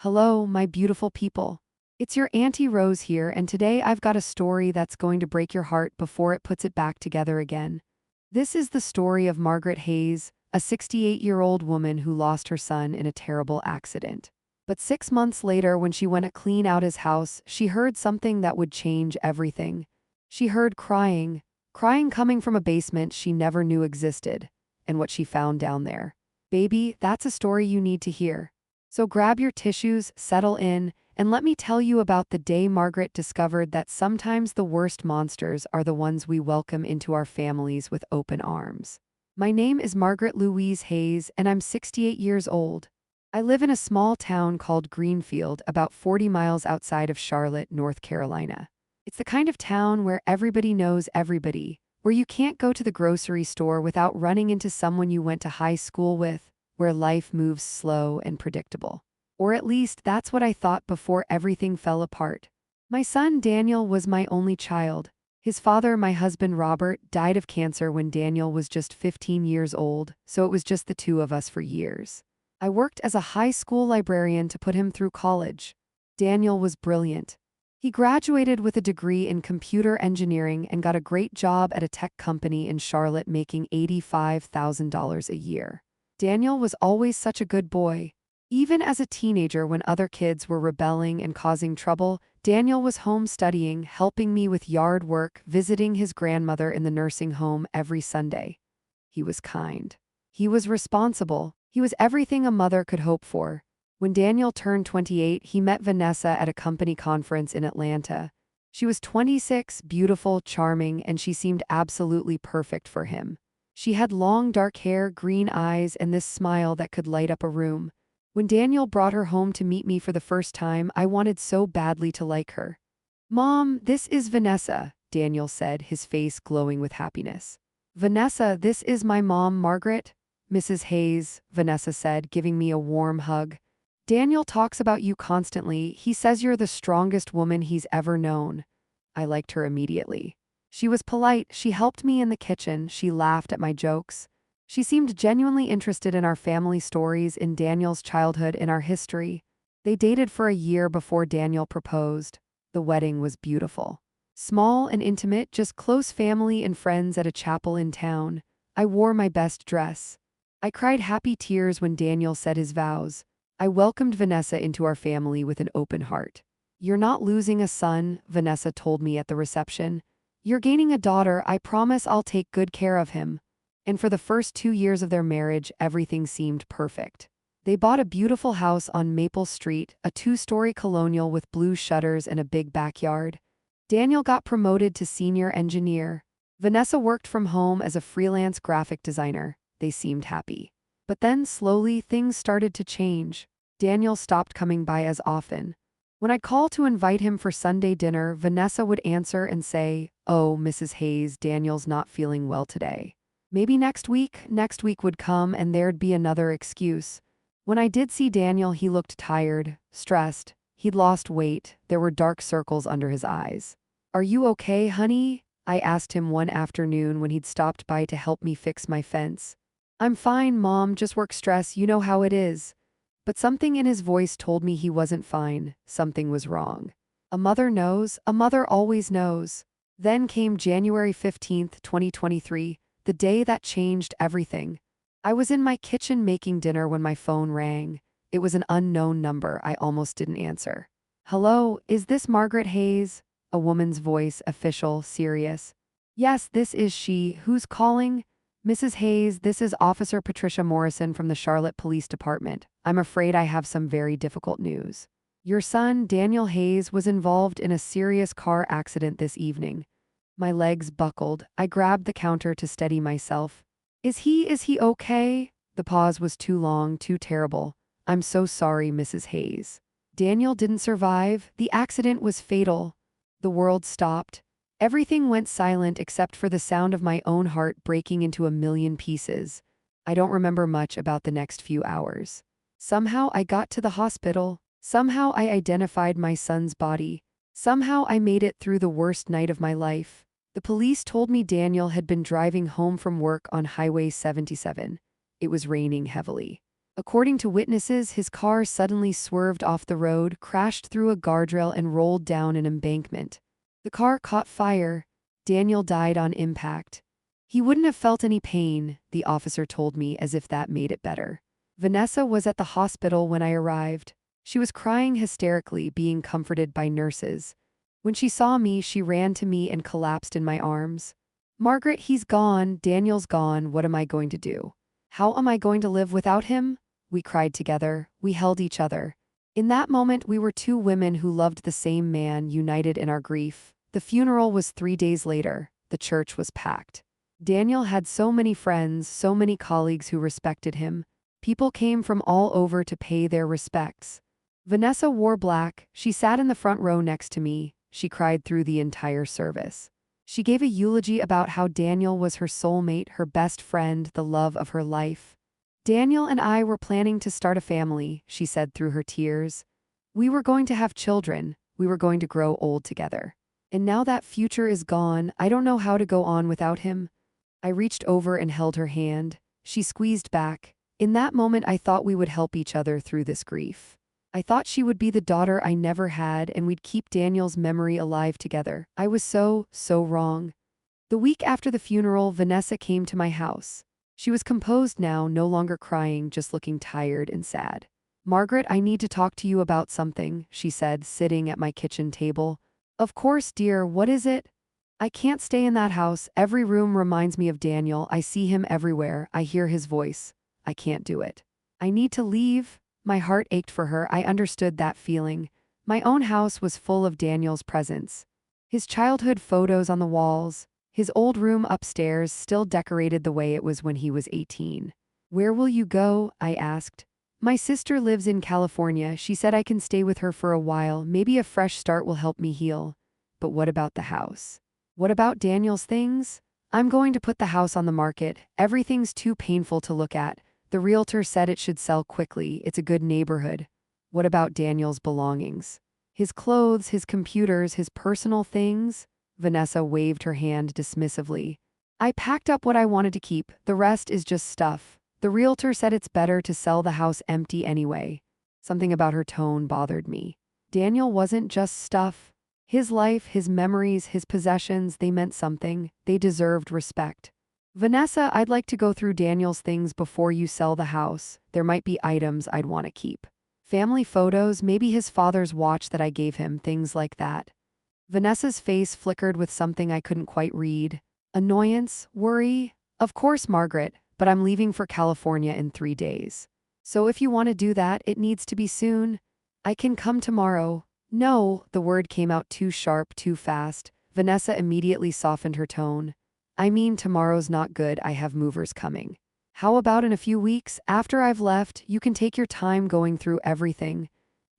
Hello, my beautiful people. It's your Auntie Rose here, and today I've got a story that's going to break your heart before it puts it back together again. This is the story of Margaret Hayes, a 68-year-old woman who lost her son in a terrible accident. But 6 months later, when she went to clean out his house, she heard something that would change everything. She heard crying coming from a basement she never knew existed, and what she found down there. Baby, that's a story you need to hear. So grab your tissues, settle in, and let me tell you about the day Margaret discovered that sometimes the worst monsters are the ones we welcome into our families with open arms. My name is Margaret Louise Hayes, and I'm 68 years old. I live in a small town called Greenfield, about 40 miles outside of Charlotte, North Carolina. It's the kind of town where everybody knows everybody, where you can't go to the grocery store without running into someone you went to high school with, where life moves slow and predictable. Or at least that's what I thought before everything fell apart. My son Daniel was my only child. His father, my husband Robert, died of cancer when Daniel was just 15 years old, so it was just the two of us for years. I worked as a high school librarian to put him through college. Daniel was brilliant. He graduated with a degree in computer engineering and got a great job at a tech company in Charlotte, making $85,000 a year. Daniel was always such a good boy. Even as a teenager, when other kids were rebelling and causing trouble, Daniel was home studying, helping me with yard work, visiting his grandmother in the nursing home every Sunday. He was kind. He was responsible. He was everything a mother could hope for. When Daniel turned 28, he met Vanessa at a company conference in Atlanta. She was 26, beautiful, charming, and she seemed absolutely perfect for him. She had long dark hair, green eyes, and this smile that could light up a room. When Daniel brought her home to meet me for the first time, I wanted so badly to like her. "Mom, this is Vanessa," Daniel said, his face glowing with happiness. "Vanessa, this is my mom, Margaret." "Mrs. Hayes," Vanessa said, giving me a warm hug. "Daniel talks about you constantly. He says you're the strongest woman he's ever known." I liked her immediately. She was polite, she helped me in the kitchen, she laughed at my jokes. She seemed genuinely interested in our family stories, in Daniel's childhood, in our history. They dated for a year before Daniel proposed. The wedding was beautiful. Small and intimate, just close family and friends at a chapel in town. I wore my best dress. I cried happy tears when Daniel said his vows. I welcomed Vanessa into our family with an open heart. "You're not losing a son," Vanessa told me at the reception. "You're gaining a daughter. I promise I'll take good care of him." And for the first 2 years of their marriage, everything seemed perfect. They bought a beautiful house on Maple Street, a 2-story colonial with blue shutters and a big backyard. Daniel got promoted to senior engineer. Vanessa worked from home as a freelance graphic designer. They seemed happy. But then slowly things started to change. Daniel stopped coming by as often. When I'd call to invite him for Sunday dinner, Vanessa would answer and say, "Oh, Mrs. Hayes, Daniel's not feeling well today." Maybe next week would come and there'd be another excuse. When I did see Daniel, he looked tired, stressed. He'd lost weight. There were dark circles under his eyes. "Are you okay, honey?" I asked him one afternoon when he'd stopped by to help me fix my fence. "I'm fine, Mom, just work stress, you know how it is." But something in his voice told me he wasn't fine. Something was wrong. A mother knows. A mother always knows. Then came January 15th, 2023, the day that changed everything. I was in my kitchen making dinner when my phone rang. It was an unknown number. I almost didn't answer. "Hello, is this Margaret Hayes?" A woman's voice, official, serious. "Yes, this is she. Who's calling?" "Mrs. Hayes, this is Officer Patricia Morrison from the Charlotte Police Department. I'm afraid I have some very difficult news. Your son, Daniel Hayes, was involved in a serious car accident this evening." My legs buckled. I grabbed the counter to steady myself. Is he okay?" The pause was too long, too terrible. "I'm so sorry, Mrs. Hayes. Daniel didn't survive. The accident was fatal." The world stopped. Everything went silent except for the sound of my own heart breaking into a million pieces. I don't remember much about the next few hours. Somehow I got to the hospital. Somehow I identified my son's body. Somehow I made it through the worst night of my life. The police told me Daniel had been driving home from work on Highway 77. It was raining heavily. According to witnesses, his car suddenly swerved off the road, crashed through a guardrail, and rolled down an embankment. The car caught fire. Daniel died on impact. He wouldn't have felt any pain, the officer told me, as if that made it better. Vanessa was at the hospital when I arrived. She was crying hysterically, being comforted by nurses. When she saw me, she ran to me and collapsed in my arms. Margaret, he's gone. Daniel's gone. What am I going to do? How am I going to live without him? We cried together. We held each other. In that moment, we were two women who loved the same man, united in our grief. The funeral was 3 days later. The church was packed. Daniel had so many friends, so many colleagues who respected him. People came from all over to pay their respects. Vanessa wore black. She sat in the front row next to me. She cried through the entire service. She gave a eulogy about how Daniel was her soulmate, her best friend, the love of her life. Daniel and I were planning to start a family, she said through her tears. We were going to have children. We were going to grow old together. And now that future is gone. I don't know how to go on without him. I reached over and held her hand. She squeezed back. In that moment, I thought we would help each other through this grief. I thought she would be the daughter I never had, and we'd keep Daniel's memory alive together. I was so wrong. The week after the funeral, Vanessa came to my house. She was composed now, no longer crying, just looking tired and sad. Margaret, I need to talk to you about something, she said, sitting at my kitchen table. Of course, dear, what is it? I can't stay in that house. Every room reminds me of Daniel. I see him everywhere. I hear his voice. I can't do it. I need to leave. My heart ached for her. I understood that feeling. My own house was full of Daniel's presence. His childhood photos on the walls. His old room upstairs, still decorated the way it was when he was 18. Where will you go? I asked. My sister lives in California. She said I can stay with her for a while. Maybe a fresh start will help me heal. But what about the house? What about Daniel's things? I'm going to put the house on the market. Everything's too painful to look at. The realtor said it should sell quickly. It's a good neighborhood. What about Daniel's belongings? His clothes, his computers, his personal things? Vanessa waved her hand dismissively. I packed up what I wanted to keep. The rest is just stuff. The realtor said it's better to sell the house empty anyway. Something about her tone bothered me. Daniel wasn't just stuff. His life, his memories, his possessions, they meant something. They deserved respect. Vanessa, I'd like to go through Daniel's things before you sell the house. There might be items I'd want to keep. Family photos, maybe his father's watch that I gave him, things like that. Vanessa's face flickered with something I couldn't quite read. Annoyance? Worry? Of course, Margaret, but I'm leaving for California in 3 days. So if you want to do that, it needs to be soon. I can come tomorrow. No, the word came out too sharp, too fast. Vanessa immediately softened her tone. I mean, tomorrow's not good. I have movers coming. How about in a few weeks, after I've left, you can take your time going through everything?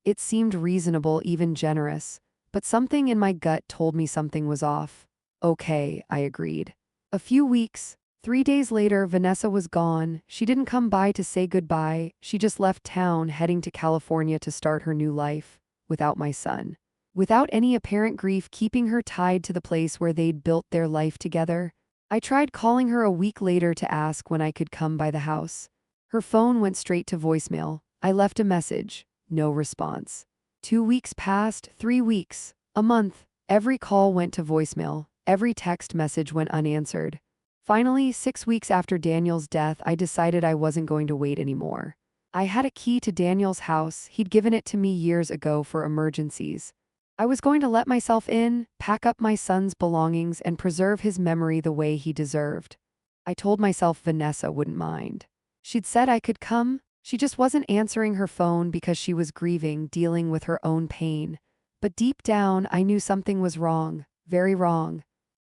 It seemed reasonable, even generous. But something in my gut told me something was off. Okay, I agreed. A few weeks. 3 days later, Vanessa was gone. She didn't come by to say goodbye. She just left town, heading to California to start her new life. Without my son. Without any apparent grief keeping her tied to the place where they'd built their life together. I tried calling her a week later to ask when I could come by the house. Her phone went straight to voicemail. I left a message. No response. 2 weeks passed, 3 weeks, a month. Every call went to voicemail. Every text message went unanswered. Finally, 6 weeks after Daniel's death, I decided I wasn't going to wait anymore. I had a key to Daniel's house. He'd given it to me years ago for emergencies. I was going to let myself in, pack up my son's belongings, and preserve his memory the way he deserved. I told myself Vanessa wouldn't mind. She'd said I could come. She just wasn't answering her phone because she was grieving, dealing with her own pain. But deep down, I knew something was wrong, very wrong.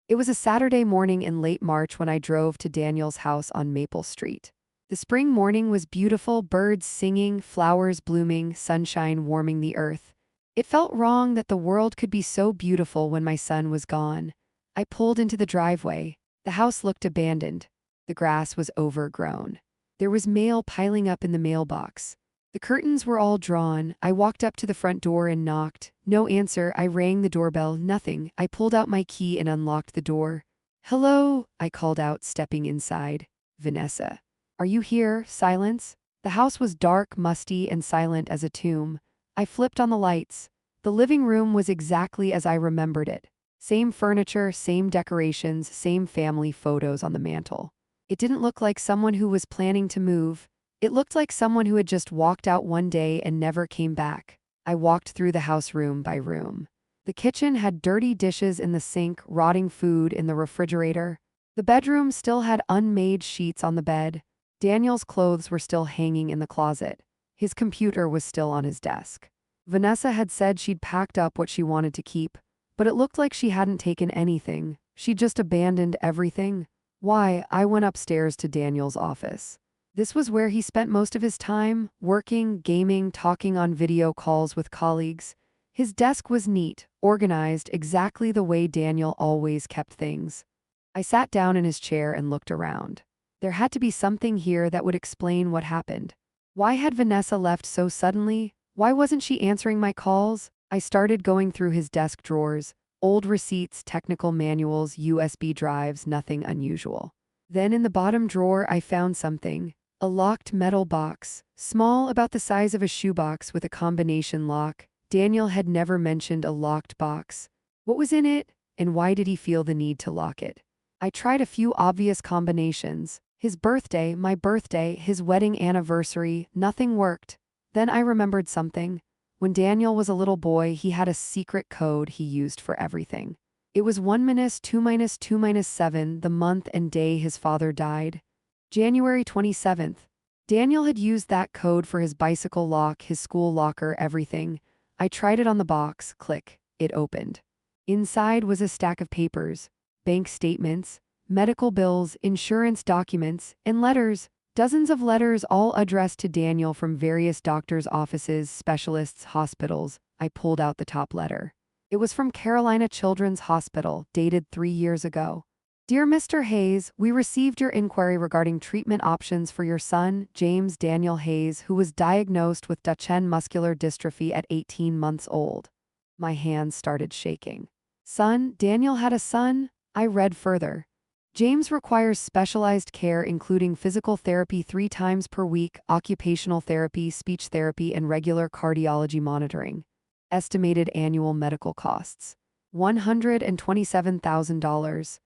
It was a Saturday morning in late March when I drove to Daniel's house on Maple Street. The spring morning was beautiful, birds singing, flowers blooming, sunshine warming the earth. It felt wrong that the world could be so beautiful when my son was gone. I pulled into the driveway. The house looked abandoned. The grass was overgrown. There was mail piling up in the mailbox. The curtains were all drawn. I walked up to the front door and knocked. No answer. I rang the doorbell. Nothing. I pulled out my key and unlocked the door. Hello, I called out, stepping inside. Vanessa. Are you here? Silence. The house was dark, musty, and silent as a tomb. I flipped on the lights. The living room was exactly as I remembered it. Same furniture, same decorations, same family photos on the mantel. It didn't look like someone who was planning to move. It looked like someone who had just walked out one day and never came back. I walked through the house room by room. The kitchen had dirty dishes in the sink, rotting food in the refrigerator. The bedroom still had unmade sheets on the bed. Daniel's clothes were still hanging in the closet. His computer was still on his desk. Vanessa had said she'd packed up what she wanted to keep, but it looked like she hadn't taken anything. She'd just abandoned everything. Why, I went upstairs to Daniel's office. This was where he spent most of his time, working, gaming, talking on video calls with colleagues. His desk was neat, organized exactly the way Daniel always kept things. I sat down in his chair and looked around. There had to be something here that would explain what happened. Why had Vanessa left so suddenly? Why wasn't she answering my calls? I started going through his desk drawers. Old receipts, technical manuals, USB drives, nothing unusual. Then in the bottom drawer I found something. A locked metal box, small, about the size of a shoebox with a combination lock. Daniel had never mentioned a locked box. What was in it, and why did he feel the need to lock it? I tried a few obvious combinations. His birthday, my birthday, his wedding anniversary, nothing worked. Then I remembered something. When Daniel was a little boy, he had a secret code he used for everything. It was 1-2-2-7, the month and day his father died. January 27th. Daniel had used that code for his bicycle lock, his school locker, everything. I tried it on the box, click, it opened. Inside was a stack of papers, bank statements, medical bills, insurance documents, and letters. Dozens of letters, all addressed to Daniel from various doctors' offices, specialists, hospitals. I pulled out the top letter. It was from Carolina Children's Hospital, dated 3 years ago. Dear Mr. Hayes, we received your inquiry regarding treatment options for your son, James Daniel Hayes, who was diagnosed with Duchenne muscular dystrophy at 18 months old. My hands started shaking. Son? Daniel had a son? I read further. James requires specialized care including physical therapy 3 times per week, occupational therapy, speech therapy, and regular cardiology monitoring. Estimated annual medical costs: $127,000.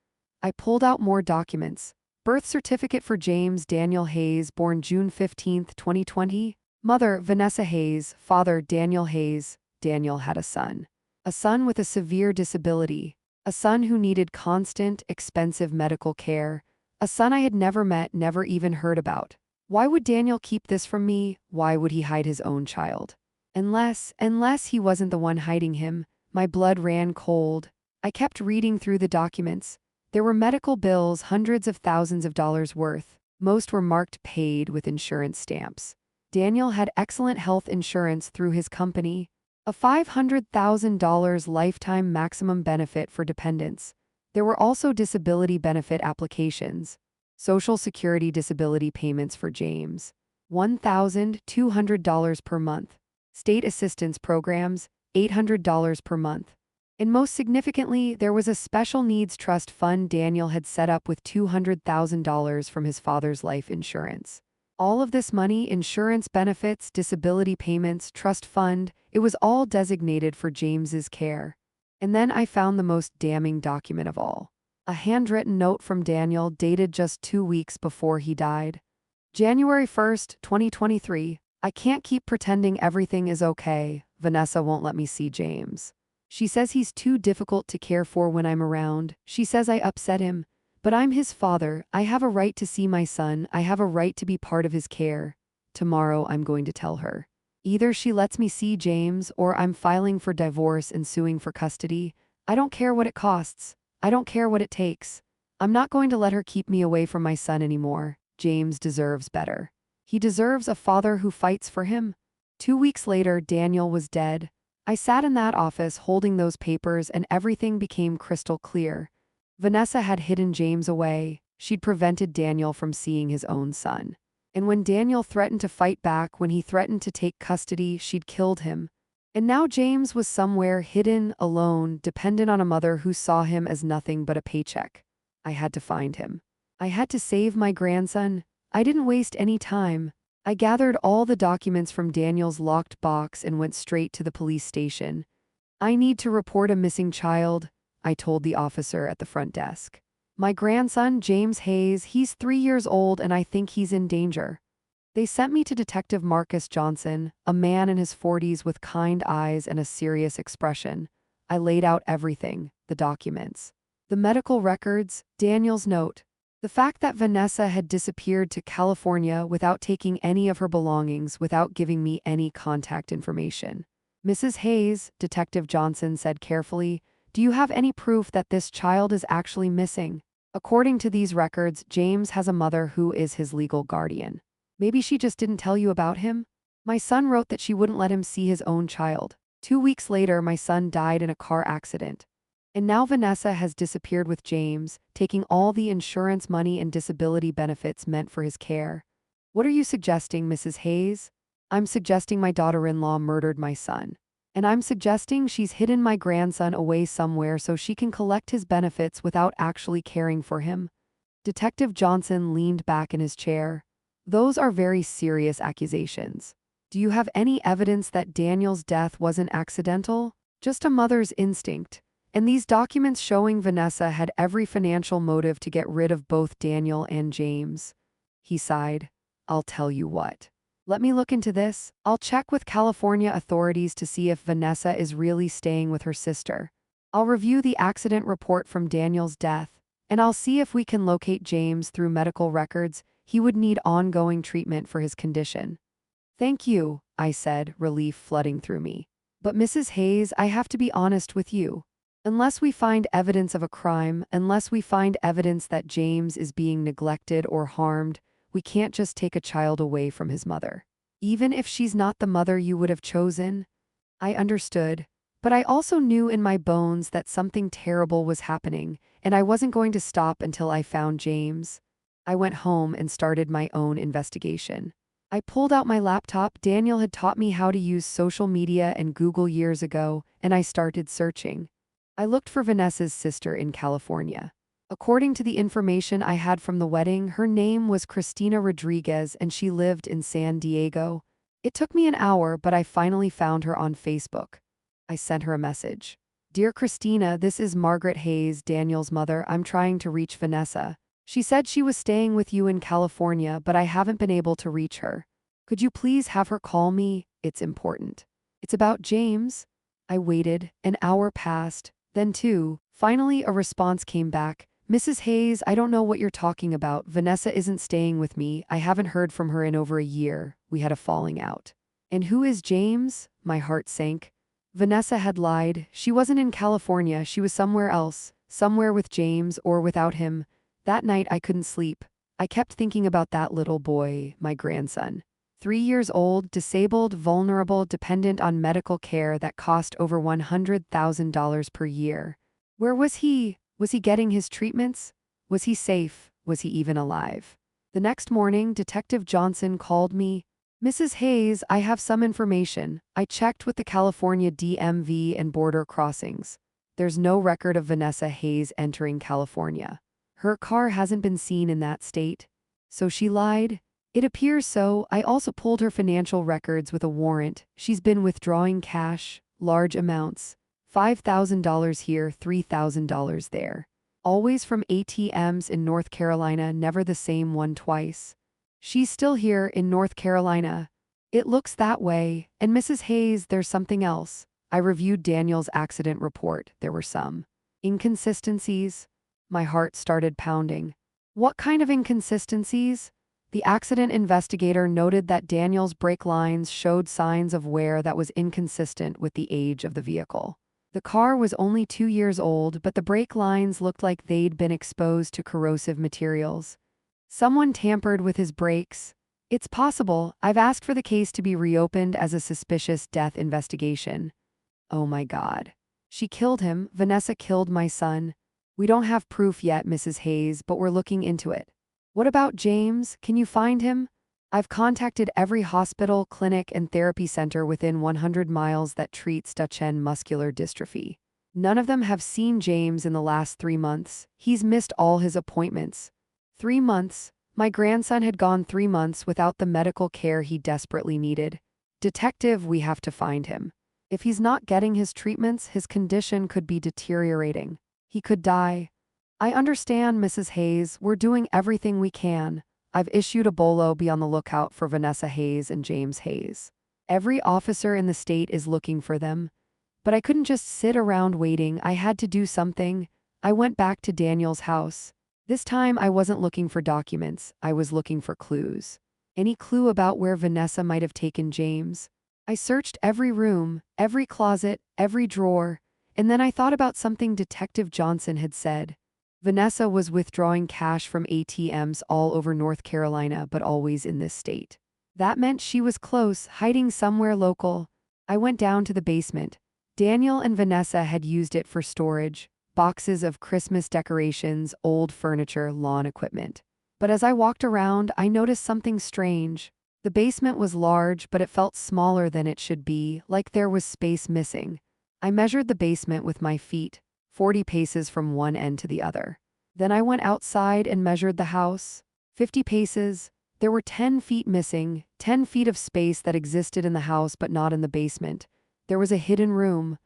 I pulled out more documents. Birth certificate for James Daniel Hayes, born June 15, 2020. Mother, Vanessa Hayes. Father, Daniel Hayes. Daniel had a son. A son with a severe disability. A son who needed constant, expensive medical care. A son I had never met, never even heard about. Why would Daniel keep this from me? Why would he hide his own child? Unless he wasn't the one hiding him. My blood ran cold. I kept reading through the documents. There were medical bills, hundreds of thousands of dollars worth. Most were marked paid with insurance stamps. Daniel had excellent health insurance through his company. A $500,000 lifetime maximum benefit for dependents. There were also disability benefit applications. Social Security disability payments for James. $1,200 per month. State assistance programs, $800 per month. And most significantly, there was a special needs trust fund Daniel had set up with $200,000 from his father's life insurance. All of this money, insurance benefits, disability payments, trust fund, it was all designated for James's care. And then I found the most damning document of all. A handwritten note from Daniel dated just 2 weeks before he died. January 1st, 2023. I can't keep pretending everything is okay. Vanessa won't let me see James. She says he's too difficult to care for when I'm around. She says I upset him. But I'm his father. I have a right to see my son. I have a right to be part of his care. Tomorrow I'm going to tell her. Either she lets me see James or I'm filing for divorce and suing for custody. I don't care what it costs. I don't care what it takes. I'm not going to let her keep me away from my son anymore. James deserves better. He deserves a father who fights for him. 2 weeks later, Daniel was dead. I sat in that office holding those papers and everything became crystal clear. Vanessa had hidden James away. She'd prevented Daniel from seeing his own son. And when Daniel threatened to fight back, when he threatened to take custody, she'd killed him. And now James was somewhere hidden, alone, dependent on a mother who saw him as nothing but a paycheck. I had to find him. I had to save my grandson. I didn't waste any time. I gathered all the documents from Daniel's locked box and went straight to the police station. I need to report a missing child, I told the officer at the front desk. My grandson, James Hayes, he's 3 years old and I think he's in danger. They sent me to Detective Marcus Johnson, a man in his 40s with kind eyes and a serious expression. I laid out everything, the documents, the medical records, Daniel's note, the fact that Vanessa had disappeared to California without taking any of her belongings, without giving me any contact information. Mrs. Hayes, Detective Johnson said carefully, do you have any proof that this child is actually missing? According to these records, James has a mother who is his legal guardian. Maybe she just didn't tell you about him? My son wrote that she wouldn't let him see his own child. 2 weeks later, my son died in a car accident. And now Vanessa has disappeared with James, taking all the insurance money and disability benefits meant for his care. What are you suggesting, Mrs. Hayes? I'm suggesting my daughter-in-law murdered my son. And I'm suggesting she's hidden my grandson away somewhere so she can collect his benefits without actually caring for him. Detective Johnson leaned back in his chair. Those are very serious accusations. Do you have any evidence that Daniel's death wasn't accidental? Just a mother's instinct. And these documents showing Vanessa had every financial motive to get rid of both Daniel and James. He sighed. I'll tell you what. Let me look into this. I'll check with California authorities to see if Vanessa is really staying with her sister. I'll review the accident report from Daniel's death, and I'll see if we can locate James through medical records. He would need ongoing treatment for his condition. Thank you, I said, relief flooding through me. But Mrs. Hayes, I have to be honest with you. Unless we find evidence of a crime, unless we find evidence that James is being neglected or harmed, we can't just take a child away from his mother. Even if she's not the mother you would have chosen. I understood, but I also knew in my bones that something terrible was happening, and I wasn't going to stop until I found James. I went home and started my own investigation. I pulled out my laptop. Daniel had taught me how to use social media and Google years ago, and I started searching. I looked for Vanessa's sister in California. According to the information I had from the wedding, her name was Cristina Rodriguez and she lived in San Diego. It took me an hour, but I finally found her on Facebook. I sent her a message. Dear Christina, this is Margaret Hayes, Daniel's mother. I'm trying to reach Vanessa. She said she was staying with you in California, but I haven't been able to reach her. Could you please have her call me? It's important. It's about James. I waited. An hour passed, then two. Finally, a response came back. Mrs. Hayes, I don't know what you're talking about. Vanessa isn't staying with me. I haven't heard from her in over a year. We had a falling out. And who is James? My heart sank. Vanessa had lied. She wasn't in California. She was somewhere else. Somewhere with James or without him. That night I couldn't sleep. I kept thinking about that little boy, my grandson. 3 years old, disabled, vulnerable, dependent on medical care that cost over $100,000 per year. Where was he? Was he getting his treatments? Was he safe? Was he even alive? The next morning, Detective Johnson called me. Mrs. Hayes, I have some information. I checked with the California DMV and border crossings. There's no record of Vanessa Hayes entering California. Her car hasn't been seen in that state. So she lied? It appears so. I also pulled her financial records with a warrant. She's been withdrawing cash, large amounts. $5,000 here, $3,000 there. Always from ATMs in North Carolina, never the same one twice. She's still here in North Carolina. It looks that way. And Mrs. Hayes, there's something else. I reviewed Daniel's accident report. There were some inconsistencies. My heart started pounding. What kind of inconsistencies? The accident investigator noted that Daniel's brake lines showed signs of wear that was inconsistent with the age of the vehicle. The car was only 2 years old, but the brake lines looked like they'd been exposed to corrosive materials. Someone tampered with his brakes. It's possible. I've asked for the case to be reopened as a suspicious death investigation. Oh my God. She killed him. Vanessa killed my son. We don't have proof yet, Mrs. Hayes, but we're looking into it. What about James? Can you find him? I've contacted every hospital, clinic, and therapy center within 100 miles that treats Duchenne muscular dystrophy. None of them have seen James in the last 3 months. He's missed all his appointments. 3 months? My grandson had gone 3 months without the medical care he desperately needed. Detective, we have to find him. If he's not getting his treatments, his condition could be deteriorating. He could die. I understand, Mrs. Hayes. We're doing everything we can. I've issued a bolo. Be on the lookout for Vanessa Hayes and James Hayes. Every officer in the state is looking for them. But I couldn't just sit around waiting. I had to do something. I went back to Daniel's house. This time I wasn't looking for documents. I was looking for clues. Any clue about where Vanessa might have taken James? I searched every room, every closet, every drawer, and then I thought about something Detective Johnson had said. Vanessa was withdrawing cash from ATMs all over North Carolina, but always in this state. That meant she was close, hiding somewhere local. I went down to the basement. Daniel and Vanessa had used it for storage, boxes of Christmas decorations, old furniture, lawn equipment. But as I walked around, I noticed something strange. The basement was large, but it felt smaller than it should be, like there was space missing. I measured the basement with my feet, 40 paces from one end to the other. Then I went outside and measured the house. 50 paces. There were 10 feet missing, 10 feet of space that existed in the house but not in the basement. There was a hidden room.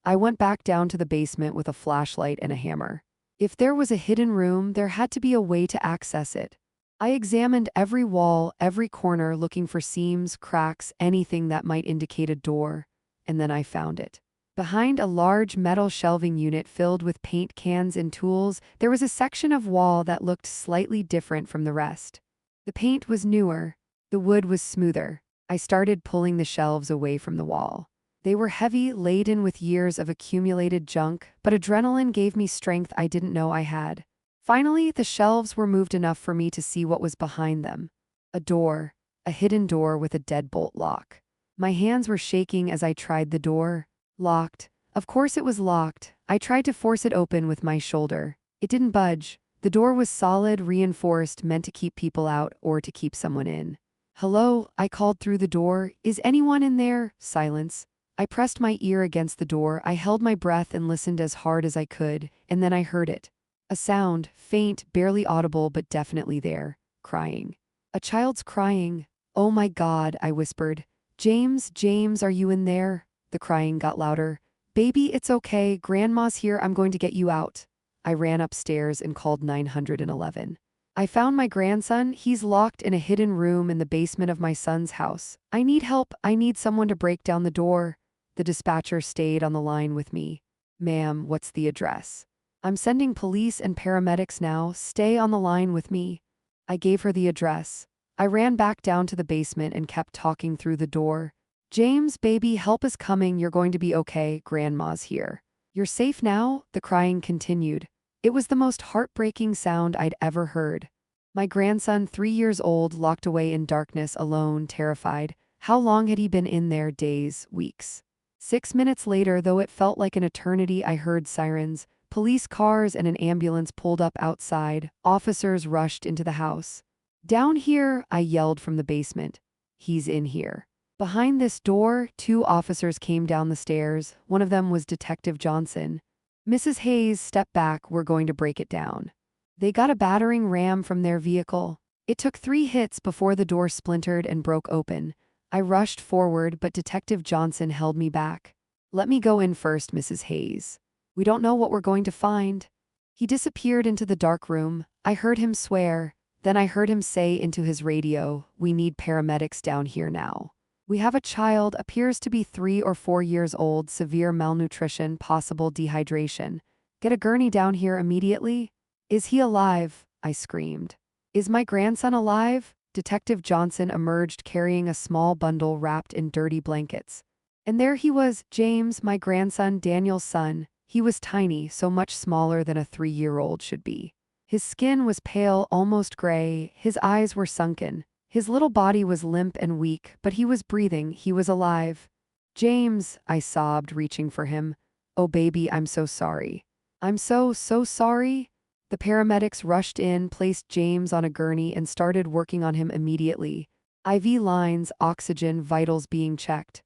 I went back down to the basement with a flashlight and a hammer. If there was a hidden room, there had to be a way to access it. I examined every wall, every corner, looking for seams, cracks, anything that might indicate a door, and then I found it. Behind a large metal shelving unit filled with paint cans and tools, there was a section of wall that looked slightly different from the rest. The paint was newer. The wood was smoother. I started pulling the shelves away from the wall. They were heavy, laden with years of accumulated junk, but adrenaline gave me strength I didn't know I had. Finally, the shelves were moved enough for me to see what was behind them. A door, a hidden door with a deadbolt lock. My hands were shaking as I tried the door. Locked. Of course it was locked. I tried to force it open with my shoulder. It didn't budge. The door was solid, reinforced, meant to keep people out or to keep someone in. "Hello," I called through the door. "Is anyone in there?" Silence. I pressed my ear against the door. I held my breath and listened as hard as I could, and then I heard it. A sound, faint, barely audible, but definitely there. Crying. A child's crying. "Oh my God," I whispered. "James, James, are you in there?" The crying got louder. "Baby, it's okay. Grandma's here. I'm going to get you out." I ran upstairs and called 911. I found my grandson. He's locked in a hidden room in the basement of my son's house. "I need help. I need someone to break down the door." The dispatcher stayed on the line with me. "Ma'am, what's the address?" "I'm sending police and paramedics now. Stay on the line with me." I gave her the address. I ran back down to the basement and kept talking through the door. "James, baby, help is coming. You're going to be okay. Grandma's here." "You're safe now?" The crying continued. It was the most heartbreaking sound I'd ever heard. My grandson, 3 years old, locked away in darkness, alone, terrified. How long had he been in there? Days, weeks. 6 minutes later, though it felt like an eternity, I heard sirens. Police cars and an ambulance pulled up outside. Officers rushed into the house. "Down here," I yelled from the basement. "He's in here." Behind this door, 2 officers came down the stairs. One of them was Detective Johnson. "Mrs. Hayes, step back. We're going to break it down." They got a battering ram from their vehicle. It took 3 hits before the door splintered and broke open. I rushed forward, but Detective Johnson held me back. "Let me go in first, Mrs. Hayes. We don't know what we're going to find." He disappeared into the dark room. I heard him swear. Then I heard him say into his radio, "We need paramedics down here now. We have a child, appears to be 3 or 4 years old, severe malnutrition, possible dehydration. Get a gurney down here immediately." "Is he alive?" I screamed. "Is my grandson alive?" Detective Johnson emerged carrying a small bundle wrapped in dirty blankets. And there he was, James, my grandson, Daniel's son. He was tiny, so much smaller than a 3-year-old should be. His skin was pale, almost gray. His eyes were sunken. His little body was limp and weak, but he was breathing. He was alive. "James," I sobbed, reaching for him. "Oh, baby, I'm so sorry. I'm so sorry." The paramedics rushed in, placed James on a gurney, and started working on him immediately. IV lines, oxygen, vitals being checked.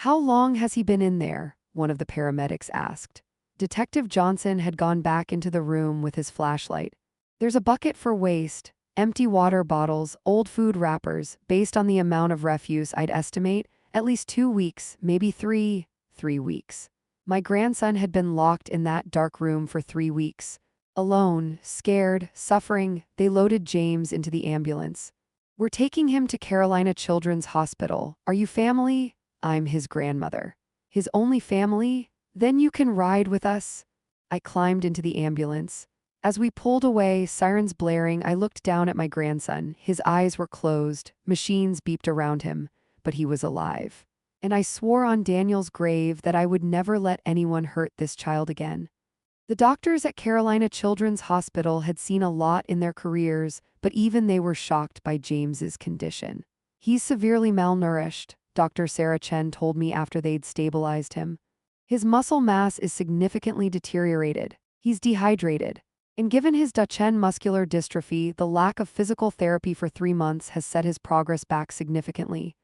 "How long has he been in there?" one of the paramedics asked. Detective Johnson had gone back into the room with his flashlight. "There's a bucket for waste. Empty water bottles, old food wrappers, based on the amount of refuse I'd estimate, at least 2 weeks, maybe 3 weeks. My grandson had been locked in that dark room for 3 weeks. Alone, scared, suffering, they loaded James into the ambulance. "We're taking him to Carolina Children's Hospital. Are you family?" "I'm his grandmother." "His only family? Then you can ride with us." I climbed into the ambulance. As we pulled away, sirens blaring, I looked down at my grandson. His eyes were closed, machines beeped around him, but he was alive. And I swore on Daniel's grave that I would never let anyone hurt this child again. The doctors at Carolina Children's Hospital had seen a lot in their careers, but even they were shocked by James's condition. "He's severely malnourished," Dr. Sarah Chen told me after they'd stabilized him. "His muscle mass is significantly deteriorated. He's dehydrated. And given his Duchenne muscular dystrophy, the lack of physical therapy for 3 months has set his progress back significantly."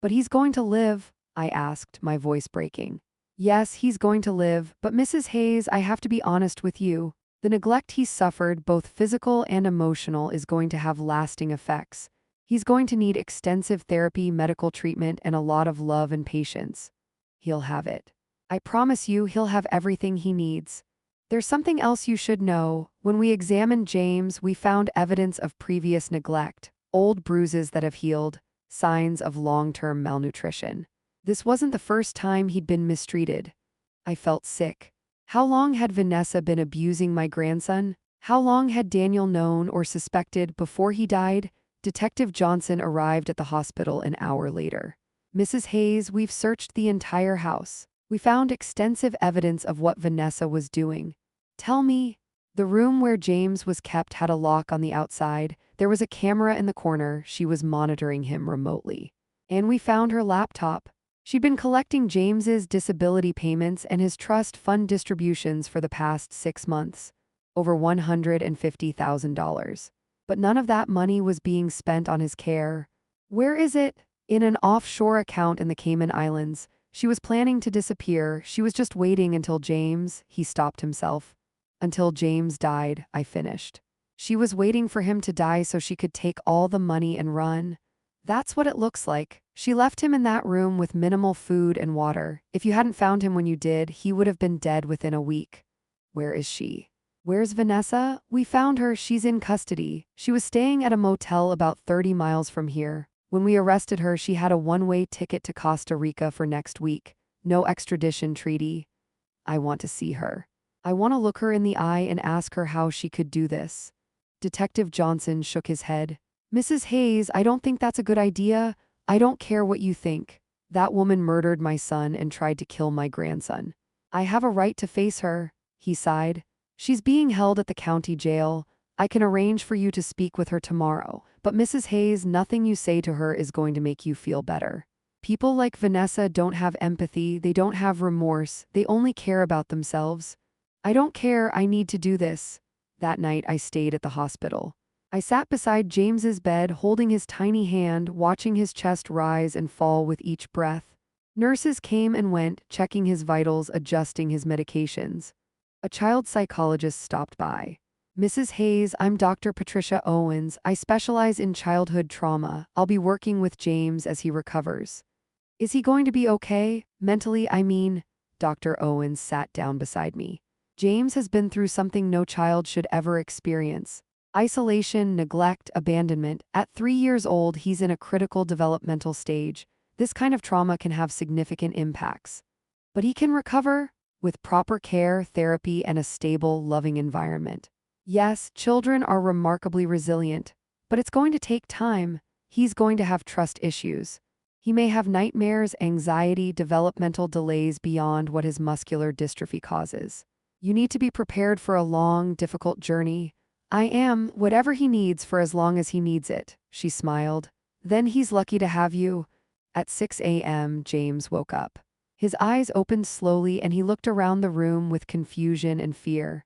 "But he's going to live?" I asked, my voice breaking. "Yes, he's going to live, but Mrs. Hayes, I have to be honest with you. The neglect he's suffered, both physical and emotional, is going to have lasting effects. He's going to need extensive therapy, medical treatment, and a lot of love and patience." "He'll have it. I promise you he'll have everything he needs." "There's something else you should know. When we examined James, we found evidence of previous neglect, old bruises that have healed, signs of long-term malnutrition. This wasn't the first time he'd been mistreated." I felt sick. How long had Vanessa been abusing my grandson? How long had Daniel known or suspected before he died? Detective Johnson arrived at the hospital an hour later. "Mrs. Hayes, we've searched the entire house. We found extensive evidence of what Vanessa was doing." "Tell me." "The room where James was kept had a lock on the outside. There was a camera in the corner. She was monitoring him remotely. And we found her laptop. She'd been collecting James's disability payments and his trust fund distributions for the past 6 months. Over $150,000. But none of that money was being spent on his care." "Where is it?" "In an offshore account in the Cayman Islands. She was planning to disappear. She was just waiting until James—" He stopped himself. "Until James died," I finished. "She was waiting for him to die so she could take all the money and run." "That's what it looks like. She left him in that room with minimal food and water. If you hadn't found him when you did, he would have been dead within a week." "Where is she?" "Where's Vanessa?" "We found her. She's in custody. She was staying at a motel about 30 miles from here. When we arrested her, she had a one-way ticket to Costa Rica for next week. No extradition treaty." "I want to see her. I want to look her in the eye and ask her how she could do this." Detective Johnson shook his head. "Mrs. Hayes, I don't think that's a good idea. I don't care what you think. That woman murdered my son and tried to kill my grandson. I have a right to face her." He sighed. "She's being held at the county jail. I can arrange for you to speak with her tomorrow. But Mrs. Hayes, nothing you say to her is going to make you feel better. People like Vanessa don't have empathy, they don't have remorse, they only care about themselves." "I don't care, I need to do this." That night I stayed at the hospital. I sat beside James's bed, holding his tiny hand, watching his chest rise and fall with each breath. Nurses came and went, checking his vitals, adjusting his medications. A child psychologist stopped by. "Mrs. Hayes, I'm Dr. Patricia Owens. I specialize in childhood trauma. I'll be working with James as he recovers." "Is he going to be okay? Mentally, I mean?" Dr. Owens sat down beside me. "James has been through something no child should ever experience. Isolation, neglect, abandonment. At 3 years old, he's in a critical developmental stage. This kind of trauma can have significant impacts. But he can recover with proper care, therapy, and a stable, loving environment." "Yes, children are remarkably resilient. But it's going to take time. He's going to have trust issues. He may have nightmares, anxiety, developmental delays beyond what his muscular dystrophy causes. You need to be prepared for a long, difficult journey." "I am, whatever he needs for as long as he needs it," she smiled. "Then he's lucky to have you." At 6 a.m., James woke up. His eyes opened slowly and he looked around the room with confusion and fear.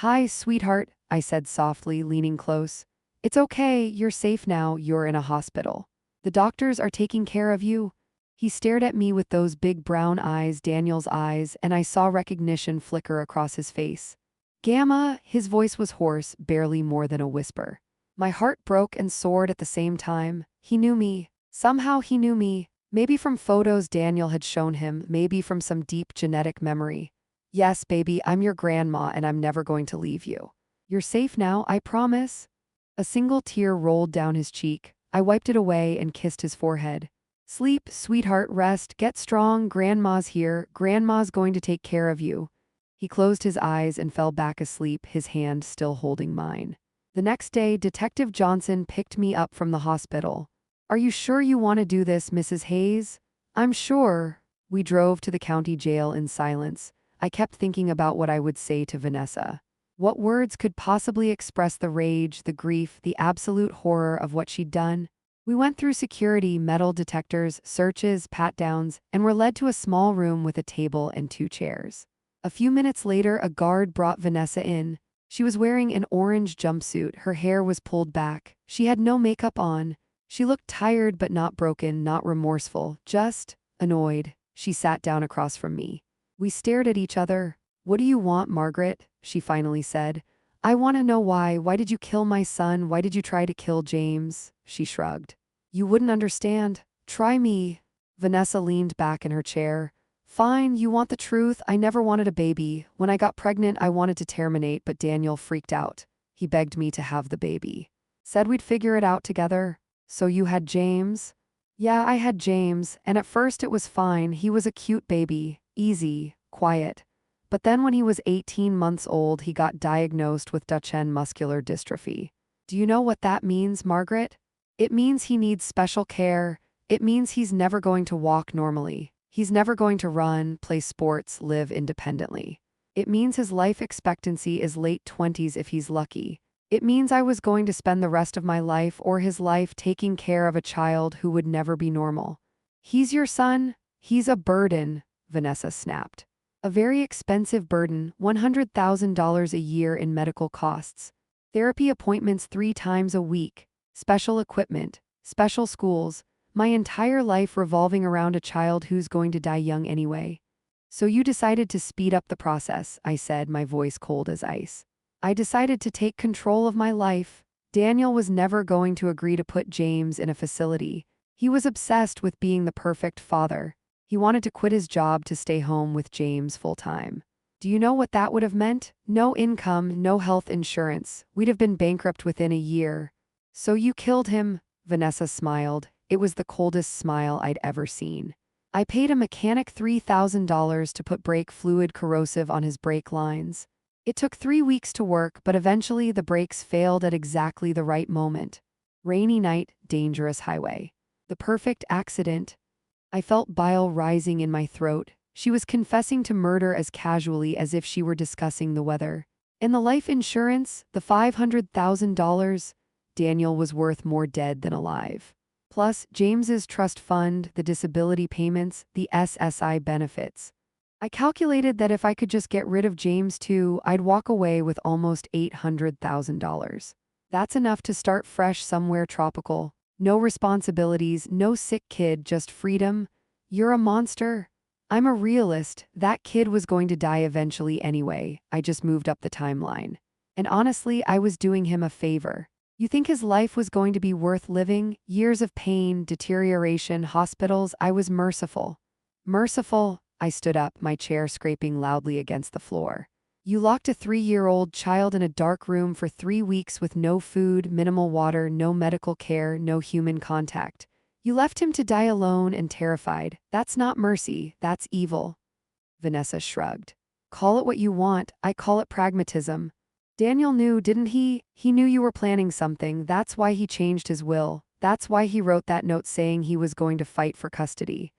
"Hi, sweetheart," I said softly, leaning close. "It's okay, you're safe now, you're in a hospital. The doctors are taking care of you." He stared at me with those big brown eyes, Daniel's eyes, and I saw recognition flicker across his face. "Gamma," his voice was hoarse, barely more than a whisper. My heart broke and soared at the same time. He knew me. Somehow he knew me. Maybe from photos Daniel had shown him, maybe from some deep genetic memory. Yes, baby, I'm your grandma and I'm never going to leave you. You're safe now, I promise. A single tear rolled down his cheek. I wiped it away and kissed his forehead. Sleep, sweetheart, rest, get strong, grandma's here, grandma's going to take care of you. He closed his eyes and fell back asleep, his hand still holding mine. The next day, Detective Johnson picked me up from the hospital. Are you sure you want to do this, Mrs. Hayes? I'm sure. We drove to the county jail in silence. I kept thinking about what I would say to Vanessa. What words could possibly express the rage, the grief, the absolute horror of what she'd done? We went through security, metal detectors, searches, pat-downs, and were led to a small room with a table and 2 chairs. A few minutes later, a guard brought Vanessa in. She was wearing an orange jumpsuit, her hair was pulled back. She had no makeup on. She looked tired but not broken, not remorseful, just annoyed. She sat down across from me. We stared at each other. What do you want, Margaret? She finally said. I want to know why. Why did you kill my son? Why did you try to kill James? She shrugged. You wouldn't understand. Try me. Vanessa leaned back in her chair. Fine, you want the truth. I never wanted a baby. When I got pregnant, I wanted to terminate, but Daniel freaked out. He begged me to have the baby. Said we'd figure it out together. So you had James? Yeah, I had James, and at first it was fine. He was a cute baby, easy, quiet. But then when he was 18 months old, he got diagnosed with Duchenne muscular dystrophy. Do you know what that means, Margaret? It means he needs special care. It means he's never going to walk normally. He's never going to run, play sports, live independently. It means his life expectancy is late 20s if he's lucky. It means I was going to spend the rest of my life or his life taking care of a child who would never be normal. He's your son? He's a burden, Vanessa snapped. A very expensive burden, $100,000 a year in medical costs. Therapy appointments 3 times a week. Special equipment. Special schools. My entire life revolving around a child who's going to die young anyway. So you decided to speed up the process, I said, my voice cold as ice. I decided to take control of my life. Daniel was never going to agree to put James in a facility. He was obsessed with being the perfect father. He wanted to quit his job to stay home with James full-time. Do you know what that would have meant? No income, no health insurance. We'd have been bankrupt within a year. So you killed him, Vanessa smiled. It was the coldest smile I'd ever seen. I paid a mechanic $3,000 to put brake fluid corrosive on his brake lines. It took 3 weeks to work, but eventually the brakes failed at exactly the right moment. Rainy night, dangerous highway. The perfect accident. I felt bile rising in my throat. She was confessing to murder as casually as if she were discussing the weather. And the life insurance, the $500,000, Daniel was worth more dead than alive. Plus, James's trust fund, the disability payments, the SSI benefits. I calculated that if I could just get rid of James too, I'd walk away with almost $800,000. That's enough to start fresh somewhere tropical. No responsibilities, no sick kid, just freedom. You're a monster. I'm a realist. That kid was going to die eventually anyway. I just moved up the timeline. And honestly, I was doing him a favor. You think his life was going to be worth living? Years of pain, deterioration, hospitals. I was merciful. Merciful? I stood up, my chair scraping loudly against the floor. You locked a 3-year-old child in a dark room for 3 weeks with no food, minimal water, no medical care, no human contact. You left him to die alone and terrified. That's not mercy, that's evil. Vanessa shrugged. Call it what you want, I call it pragmatism. Daniel knew, didn't he? He knew you were planning something. That's why he changed his will. That's why he wrote that note saying he was going to fight for custody.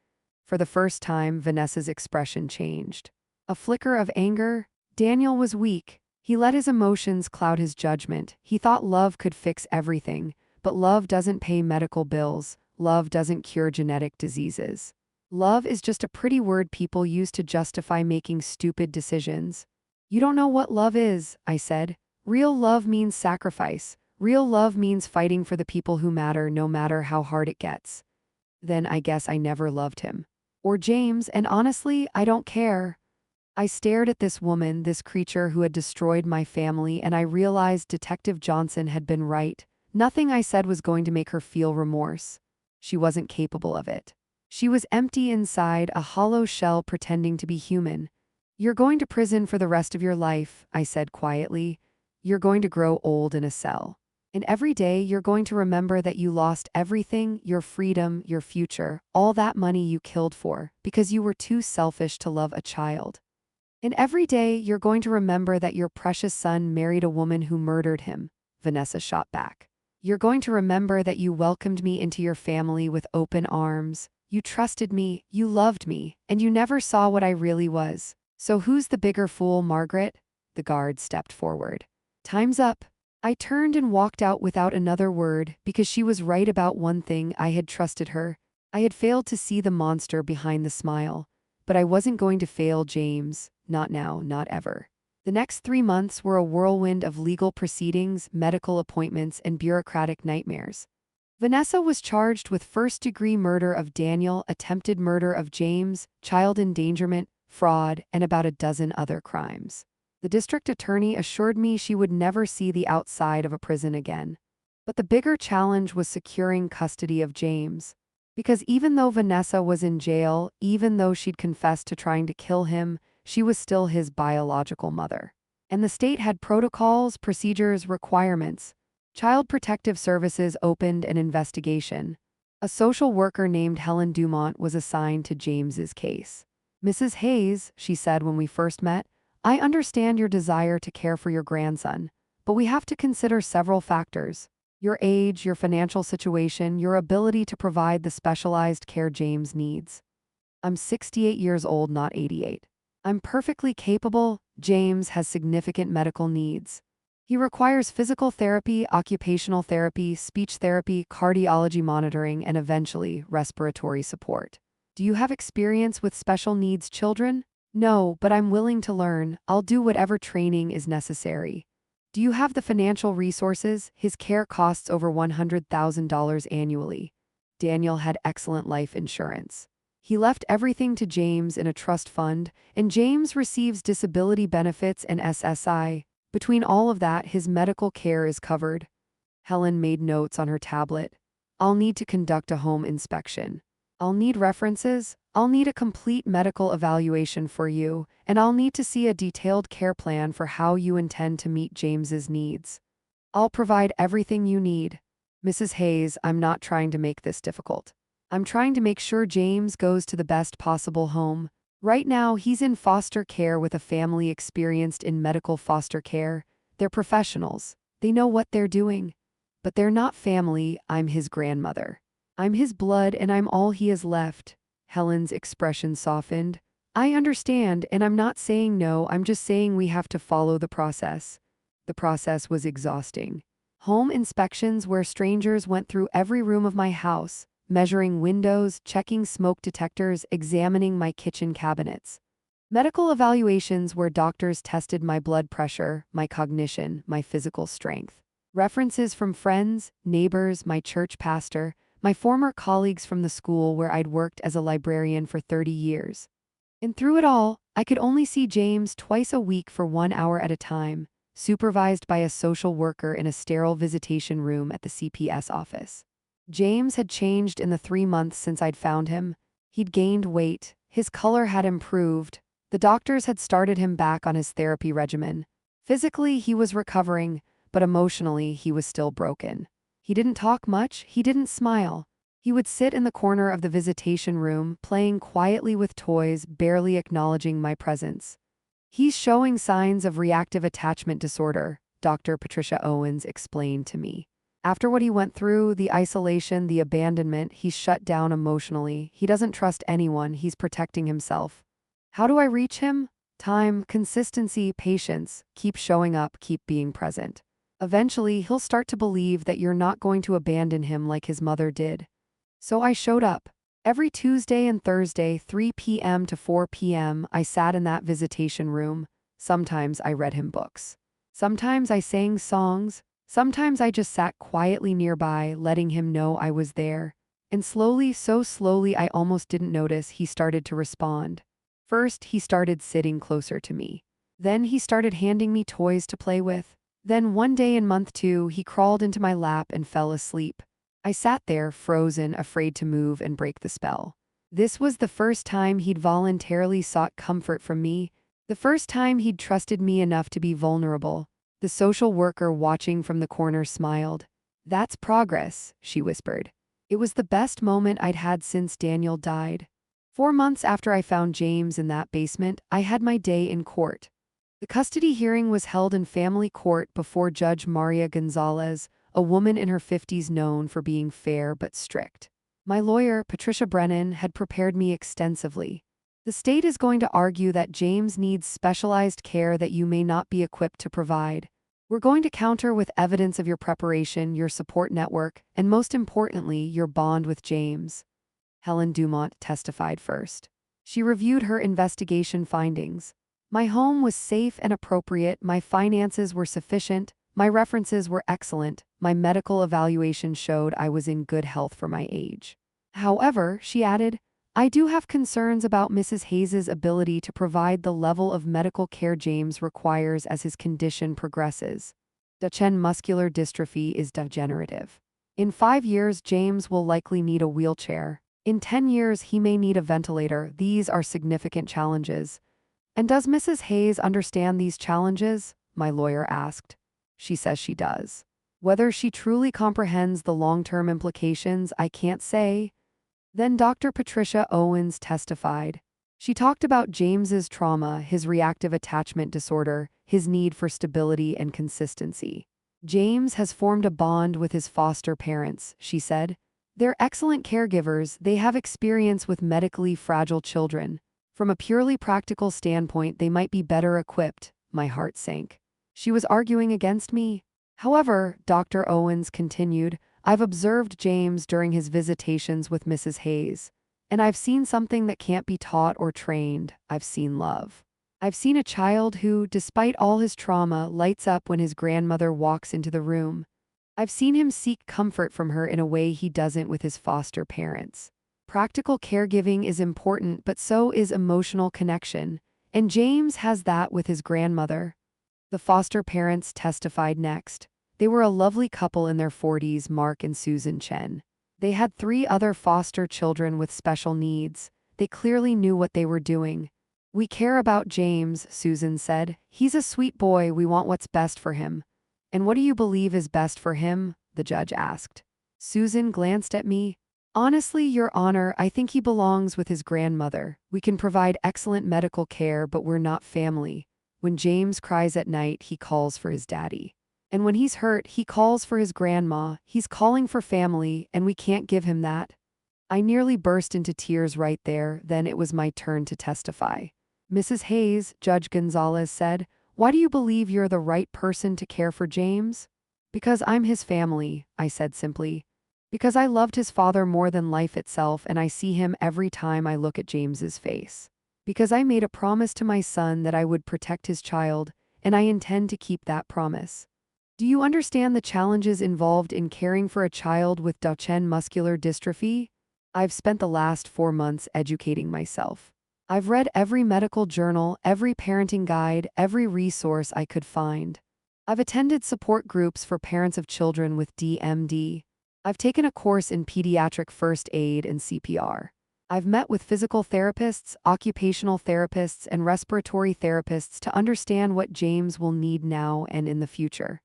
For the first time, Vanessa's expression changed. A flicker of anger. Daniel was weak. He let his emotions cloud his judgment. He thought love could fix everything, but love doesn't pay medical bills. Love doesn't cure genetic diseases. Love is just a pretty word people use to justify making stupid decisions. You don't know what love is, I said. Real love means sacrifice. Real love means fighting for the people who matter no matter how hard it gets. Then I guess I never loved him. Or James, and honestly, I don't care. I stared at this woman, this creature who had destroyed my family, and I realized Detective Johnson had been right. Nothing I said was going to make her feel remorse. She wasn't capable of it. She was empty inside, a hollow shell pretending to be human. "You're going to prison for the rest of your life," I said quietly. "You're going to grow old in a cell. And every day you're going to remember that you lost everything, your freedom, your future, all that money you killed for, because you were too selfish to love a child. And every day you're going to remember that your precious son married a woman who murdered him," Vanessa shot back. "You're going to remember that you welcomed me into your family with open arms. You trusted me, you loved me, and you never saw what I really was. So who's the bigger fool, Margaret?" The guard stepped forward. "Time's up." I turned and walked out without another word, because she was right about one thing. I had trusted her. I had failed to see the monster behind the smile. But I wasn't going to fail James. Not now, not ever. The next 3 months were a whirlwind of legal proceedings, medical appointments, and bureaucratic nightmares. Vanessa was charged with first-degree murder of Daniel, attempted murder of James, child endangerment, fraud, and about a dozen other crimes. The district attorney assured me she would never see the outside of a prison again. But the bigger challenge was securing custody of James. Because even though Vanessa was in jail, even though she'd confessed to trying to kill him, she was still his biological mother. And the state had protocols, procedures, requirements. Child Protective Services opened an investigation. A social worker named Helen Dumont was assigned to James's case. "Mrs. Hayes," she said when we first met, "I understand your desire to care for your grandson, but we have to consider several factors. Your age, your financial situation, your ability to provide the specialized care James needs." "I'm 68 years old, not 88. I'm perfectly capable. James has significant medical needs. He requires physical therapy, occupational therapy, speech therapy, cardiology monitoring, and eventually respiratory support. Do you have experience with special needs children?" "No, but I'm willing to learn. I'll do whatever training is necessary." "Do you have the financial resources?" His care costs over $100,000 annually. Daniel had excellent life insurance. He left everything to James in a trust fund, and James receives disability benefits and SSI. Between all of that, his medical care is covered. Helen made notes on her tablet. "I'll need to conduct a home inspection. I'll need references. I'll need a complete medical evaluation for you, and I'll need to see a detailed care plan for how you intend to meet James's needs. I'll provide everything you need." "Mrs. Hayes, I'm not trying to make this difficult. I'm trying to make sure James goes to the best possible home. Right now, he's in foster care with a family experienced in medical foster care. They're professionals. They know what they're doing. But they're not family. I'm his grandmother. I'm his blood, and I'm all he has left." Helen's expression softened. "I understand, and I'm not saying no, I'm just saying we have to follow the process." The process was exhausting. Home inspections where strangers went through every room of my house, measuring windows, checking smoke detectors, examining my kitchen cabinets. Medical evaluations where doctors tested my blood pressure, my cognition, my physical strength. References from friends, neighbors, my church pastor, my former colleagues from the school where I'd worked as a librarian for 30 years. And through it all, I could only see James twice a week for 1 hour at a time, supervised by a social worker in a sterile visitation room at the CPS office. James had changed in the 3 months since I'd found him. He'd gained weight. His color had improved. The doctors had started him back on his therapy regimen. Physically, he was recovering, but emotionally, he was still broken. He didn't talk much. He didn't smile. He would sit in the corner of the visitation room, playing quietly with toys, barely acknowledging my presence. "He's showing signs of reactive attachment disorder," Dr. Patricia Owens explained to me. "After what he went through, the isolation, the abandonment, he's shut down emotionally. He doesn't trust anyone. He's protecting himself." How do I reach him? Time, consistency, patience. Keep showing up, keep being present. Eventually, he'll start to believe that you're not going to abandon him like his mother did. So I showed up. Every Tuesday and Thursday, 3 p.m. to 4 p.m., I sat in that visitation room. Sometimes I read him books. Sometimes I sang songs. Sometimes I just sat quietly nearby, letting him know I was there. And slowly, so slowly I almost didn't notice, he started to respond. First, he started sitting closer to me. Then he started handing me toys to play with. Then one day in month 2, he crawled into my lap and fell asleep. I sat there, frozen, afraid to move and break the spell. This was the first time he'd voluntarily sought comfort from me, the first time he'd trusted me enough to be vulnerable. The social worker watching from the corner smiled. "That's progress," she whispered. It was the best moment I'd had since Daniel died. 4 months after I found James in that basement, I had my day in court. The custody hearing was held in family court before Judge Maria Gonzalez, a woman in her 50s known for being fair but strict. My lawyer, Patricia Brennan, had prepared me extensively. The state is going to argue that James needs specialized care that you may not be equipped to provide. We're going to counter with evidence of your preparation, your support network, and most importantly, your bond with James. Helen Dumont testified first. She reviewed her investigation findings. My home was safe and appropriate, my finances were sufficient, my references were excellent, my medical evaluation showed I was in good health for my age. However, she added, I do have concerns about Mrs. Hayes's ability to provide the level of medical care James requires as his condition progresses. Duchenne muscular dystrophy is degenerative. In 5 years, James will likely need a wheelchair. In 10 years, he may need a ventilator. These are significant challenges. And does Mrs. Hayes understand these challenges? My lawyer asked. She says she does. Whether she truly comprehends the long-term implications, I can't say. Then Dr. Patricia Owens testified. She talked about James's trauma, his reactive attachment disorder, his need for stability and consistency. James has formed a bond with his foster parents, she said. They're excellent caregivers, they have experience with medically fragile children. From a purely practical standpoint, they might be better equipped. My heart sank. She was arguing against me. However, Dr. Owens continued, I've observed James during his visitations with Mrs. Hayes, and I've seen something that can't be taught or trained. I've seen love. I've seen a child who, despite all his trauma, lights up when his grandmother walks into the room. I've seen him seek comfort from her in a way he doesn't with his foster parents. Practical caregiving is important, but so is emotional connection, and James has that with his grandmother. The foster parents testified next. They were a lovely couple in their 40s, Mark and Susan Chen. They had 3 other foster children with special needs. They clearly knew what they were doing. We care about James, Susan said. He's a sweet boy, we want what's best for him. And what do you believe is best for him? The judge asked. Susan glanced at me. Honestly, Your Honor, I think he belongs with his grandmother. We can provide excellent medical care, but we're not family. When James cries at night, he calls for his daddy. And when he's hurt, he calls for his grandma. He's calling for family, and we can't give him that. I nearly burst into tears right there. Then it was my turn to testify. Mrs. Hayes, Judge Gonzalez said, why do you believe you're the right person to care for James? Because I'm his family, I said simply. Because I loved his father more than life itself, and I see him every time I look at James's face. Because I made a promise to my son that I would protect his child, and I intend to keep that promise. Do you understand the challenges involved in caring for a child with Duchenne muscular dystrophy? I've spent the last 4 months educating myself. I've read every medical journal, every parenting guide, every resource I could find. I've attended support groups for parents of children with DMD. I've taken a course in pediatric first aid and CPR. I've met with physical therapists, occupational therapists, and respiratory therapists to understand what James will need now and in the future.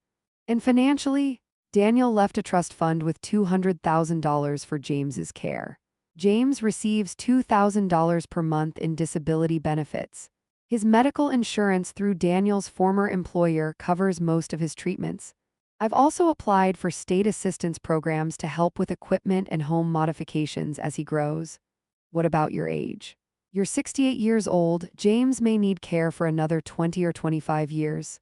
And financially, Daniel left a trust fund with $200,000 for James's care. James receives $2,000 per month in disability benefits. His medical insurance through Daniel's former employer covers most of his treatments. I've also applied for state assistance programs to help with equipment and home modifications as he grows. What about your age? You're 68 years old. James may need care for another 20 or 25 years.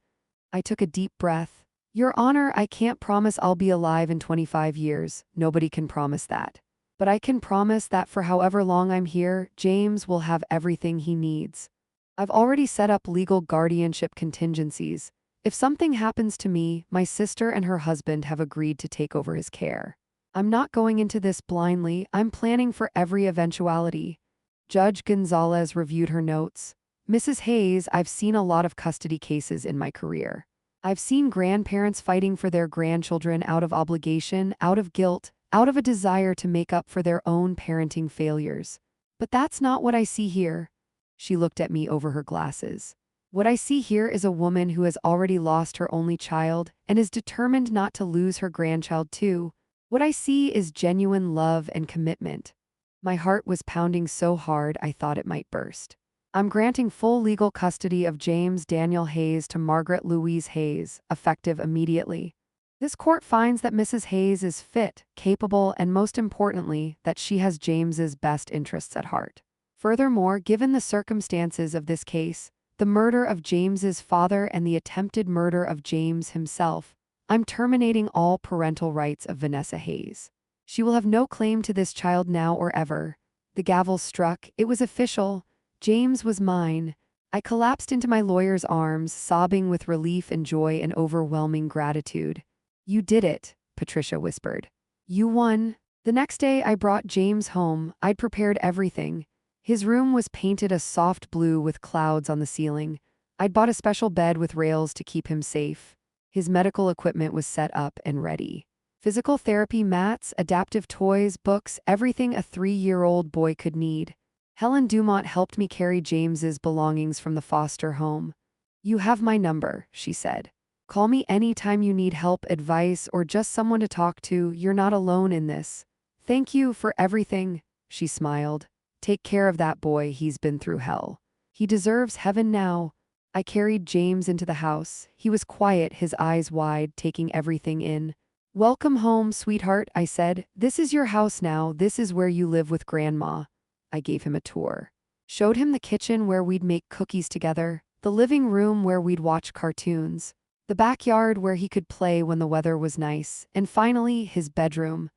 I took a deep breath. Your Honor, I can't promise I'll be alive in 25 years. Nobody can promise that. But I can promise that for however long I'm here, James will have everything he needs. I've already set up legal guardianship contingencies. If something happens to me, my sister and her husband have agreed to take over his care. I'm not going into this blindly, I'm planning for every eventuality. Judge Gonzalez reviewed her notes. Mrs. Hayes, I've seen a lot of custody cases in my career. I've seen grandparents fighting for their grandchildren out of obligation, out of guilt, out of a desire to make up for their own parenting failures. But that's not what I see here. She looked at me over her glasses. What I see here is a woman who has already lost her only child and is determined not to lose her grandchild too. What I see is genuine love and commitment. My heart was pounding so hard I thought it might burst. I'm granting full legal custody of James Daniel Hayes to Margaret Louise Hayes, effective immediately. This court finds that Mrs. Hayes is fit, capable, and most importantly, that she has James's best interests at heart. Furthermore, given the circumstances of this case, the murder of James's father and the attempted murder of James himself, I'm terminating all parental rights of Vanessa Hayes. She will have no claim to this child now or ever. The gavel struck. It was official. James was mine. I collapsed into my lawyer's arms, sobbing with relief and joy and overwhelming gratitude. You did it, Patricia whispered. You won. The next day I brought James home. I'd prepared everything. His room was painted a soft blue with clouds on the ceiling. I'd bought a special bed with rails to keep him safe. His medical equipment was set up and ready. Physical therapy mats, adaptive toys, books, everything a 3-year-old boy could need. Helen Dumont helped me carry James's belongings from the foster home. You have my number, she said. Call me anytime you need help, advice, or just someone to talk to. You're not alone in this. Thank you for everything, she smiled. Take care of that boy, he's been through hell. He deserves heaven now. I carried James into the house. He was quiet, his eyes wide, taking everything in. Welcome home, sweetheart, I said. This is your house now. This is where you live with Grandma. I gave him a tour. Showed him the kitchen where we'd make cookies together, the living room where we'd watch cartoons, the backyard where he could play when the weather was nice, and finally, his bedroom.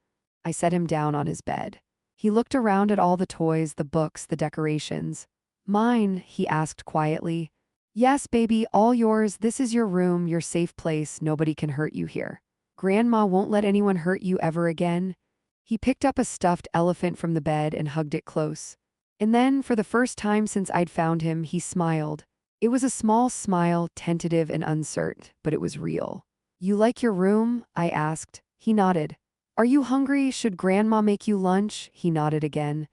I set him down on his bed. He looked around at all the toys, the books, the decorations. Mine, he asked quietly. Yes, baby, all yours. This is your room, your safe place. Nobody can hurt you here. Grandma won't let anyone hurt you ever again. He picked up a stuffed elephant from the bed and hugged it close. And then, for the first time since I'd found him, he smiled. It was a small smile, tentative and uncertain, but it was real. You like your room? I asked. He nodded. Are you hungry? Should Grandma make you lunch? He nodded again.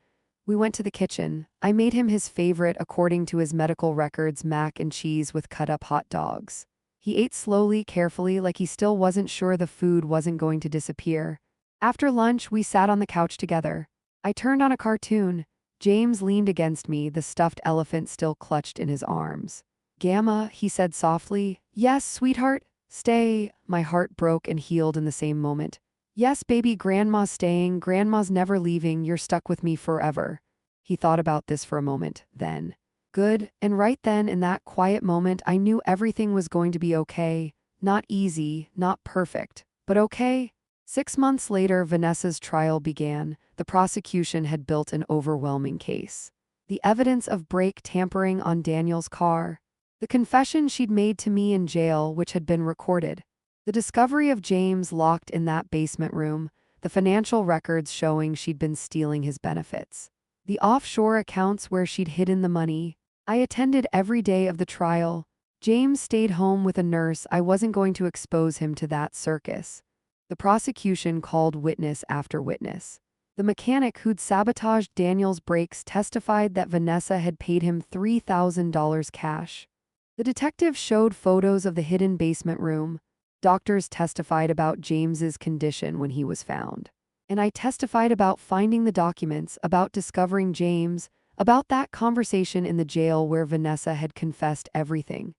We went to the kitchen. I made him his favorite, according to his medical records, mac and cheese with cut-up hot dogs. He ate slowly, carefully, like he still wasn't sure the food wasn't going to disappear. After lunch, we sat on the couch together. I turned on a cartoon. James leaned against me, the stuffed elephant still clutched in his arms. Gamma, he said softly. Yes, sweetheart, stay. My heart broke and healed in the same moment. Yes, baby, Grandma's staying. Grandma's never leaving. You're stuck with me forever. He thought about this for a moment, then. Good, and right then, in that quiet moment, I knew everything was going to be okay. Not easy, not perfect, but okay. 6 months later, Vanessa's trial began. The prosecution had built an overwhelming case. The evidence of brake tampering on Daniel's car. The confession she'd made to me in jail, which had been recorded. The discovery of James locked in that basement room. The financial records showing she'd been stealing his benefits. The offshore accounts where she'd hidden the money. I attended every day of the trial. James stayed home with a nurse. I wasn't going to expose him to that circus. The prosecution called witness after witness. The mechanic who'd sabotaged Daniel's brakes testified that Vanessa had paid him $3,000 cash. The detective showed photos of the hidden basement room. Doctors testified about James's condition when he was found. And I testified about finding the documents, about discovering James, about that conversation in the jail where Vanessa had confessed everything.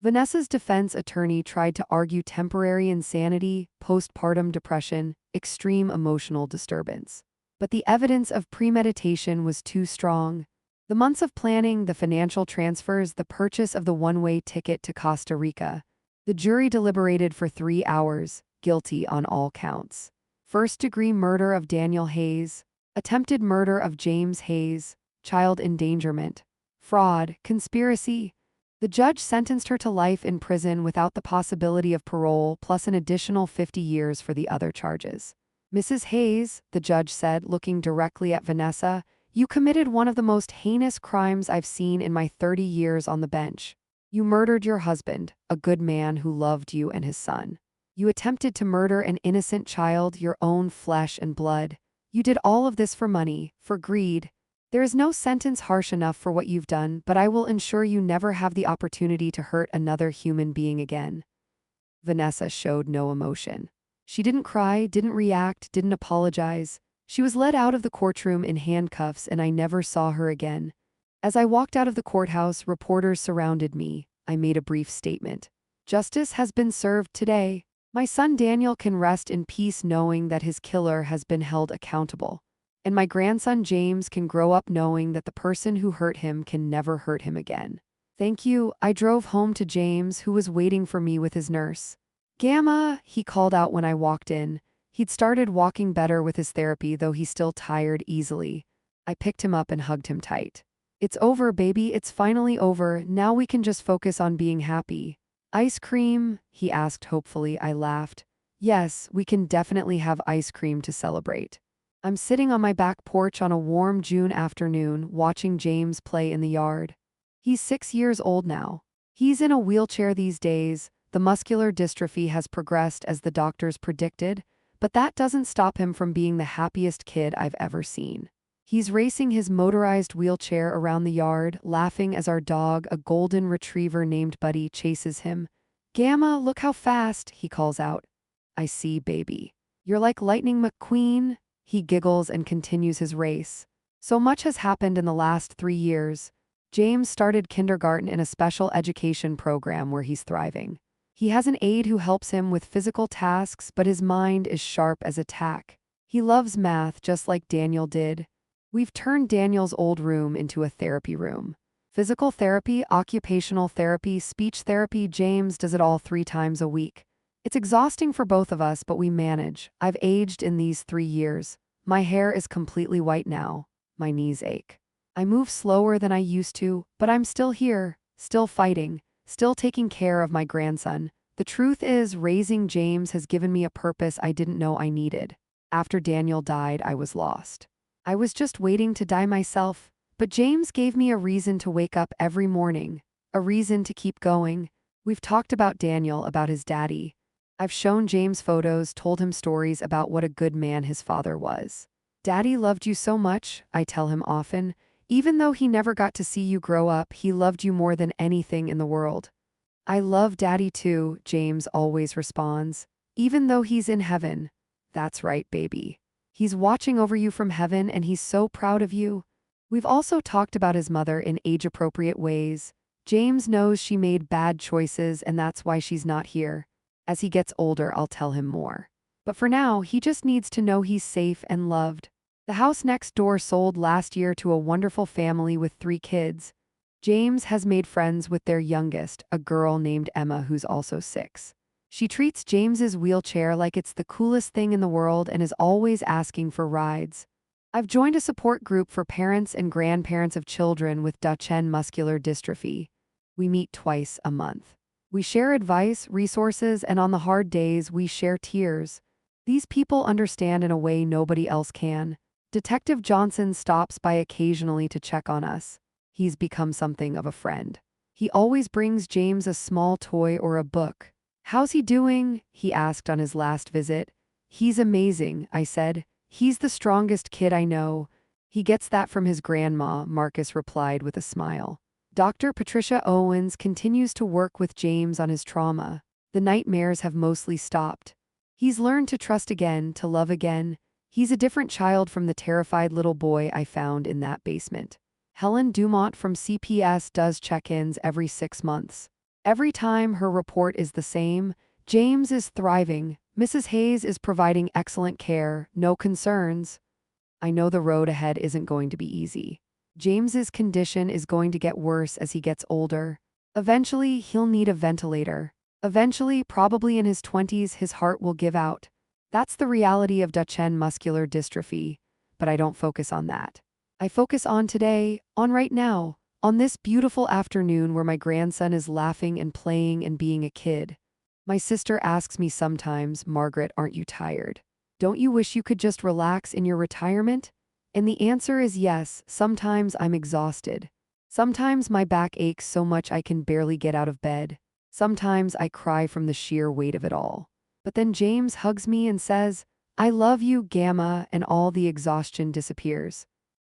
Vanessa's defense attorney tried to argue temporary insanity, postpartum depression, extreme emotional disturbance. But the evidence of premeditation was too strong. The months of planning, the financial transfers, the purchase of the one-way ticket to Costa Rica. The jury deliberated for 3 hours, guilty on all counts. First-degree murder of Daniel Hayes, attempted murder of James Hayes, child endangerment, fraud, conspiracy. The judge sentenced her to life in prison without the possibility of parole, plus an additional 50 years for the other charges. Mrs. Hayes, the judge said, looking directly at Vanessa, you committed one of the most heinous crimes I've seen in my 30 years on the bench. You murdered your husband, a good man who loved you and his son. You attempted to murder an innocent child, your own flesh and blood. You did all of this for money, for greed. There is no sentence harsh enough for what you've done, but I will ensure you never have the opportunity to hurt another human being again." Vanessa showed no emotion. She didn't cry, didn't react, didn't apologize. She was led out of the courtroom in handcuffs, and I never saw her again. As I walked out of the courthouse, reporters surrounded me. I made a brief statement. "Justice has been served today. My son Daniel can rest in peace knowing that his killer has been held accountable. And my grandson James can grow up knowing that the person who hurt him can never hurt him again. Thank you." I drove home to James, who was waiting for me with his nurse. "Gamma," he called out when I walked in. He'd started walking better with his therapy, though he still tired easily. I picked him up and hugged him tight. "It's over, baby. It's finally over. Now we can just focus on being happy." "Ice cream?" he asked hopefully. I laughed. "Yes, we can definitely have ice cream to celebrate." I'm sitting on my back porch on a warm June afternoon, watching James play in the yard. He's 6 years old now. He's in a wheelchair these days. The muscular dystrophy has progressed as the doctors predicted, but that doesn't stop him from being the happiest kid I've ever seen. He's racing his motorized wheelchair around the yard, laughing as our dog, a golden retriever named Buddy, chases him. "Gamma, look how fast," he calls out. "I see, baby. You're like Lightning McQueen." He giggles and continues his race. So much has happened in the last 3 years. James started kindergarten in a special education program where he's thriving. He has an aide who helps him with physical tasks, but his mind is sharp as a tack. He loves math just like Daniel did. We've turned Daniel's old room into a therapy room. Physical therapy, occupational therapy, speech therapy. James does it all 3 times a week. It's exhausting for both of us, but we manage. I've aged in these 3 years. My hair is completely white now. My knees ache. I move slower than I used to, but I'm still here, still fighting, still taking care of my grandson. The truth is, raising James has given me a purpose I didn't know I needed. After Daniel died, I was lost. I was just waiting to die myself, but James gave me a reason to wake up every morning, a reason to keep going. We've talked about Daniel, about his daddy. I've shown James photos, told him stories about what a good man his father was. "Daddy loved you so much," I tell him often. "Even though he never got to see you grow up, he loved you more than anything in the world." "I love Daddy too," James always responds. "Even though he's in heaven." "That's right, baby. He's watching over you from heaven and he's so proud of you." We've also talked about his mother in age-appropriate ways. James knows she made bad choices and that's why she's not here. As he gets older, I'll tell him more. But for now, he just needs to know he's safe and loved. The house next door sold last year to a wonderful family with 3 kids. James has made friends with their youngest, a girl named Emma who's also 6. She treats James's wheelchair like it's the coolest thing in the world and is always asking for rides. I've joined a support group for parents and grandparents of children with Duchenne muscular dystrophy. We meet twice a month. We share advice, resources, and on the hard days, we share tears. These people understand in a way nobody else can. Detective Johnson stops by occasionally to check on us. He's become something of a friend. He always brings James a small toy or a book. "How's he doing?" he asked on his last visit. "He's amazing," I said. "He's the strongest kid I know." "He gets that from his grandma," Marcus replied with a smile. Dr. Patricia Owens continues to work with James on his trauma. The nightmares have mostly stopped. He's learned to trust again, to love again. He's a different child from the terrified little boy I found in that basement. Helen Dumont from CPS does check-ins every 6 months. Every time her report is the same: James is thriving. Mrs. Hayes is providing excellent care. No concerns. I know the road ahead isn't going to be easy. James's condition is going to get worse as he gets older. Eventually, he'll need a ventilator. Eventually, probably in his 20s, his heart will give out. That's the reality of Duchenne muscular dystrophy, but I don't focus on that. I focus on today, on right now, on this beautiful afternoon where my grandson is laughing and playing and being a kid. My sister asks me sometimes, "Margaret, aren't you tired? Don't you wish you could just relax in your retirement?" And the answer is yes, sometimes I'm exhausted. Sometimes my back aches so much I can barely get out of bed. Sometimes I cry from the sheer weight of it all. But then James hugs me and says, I love you, Gamma, and all the exhaustion disappears.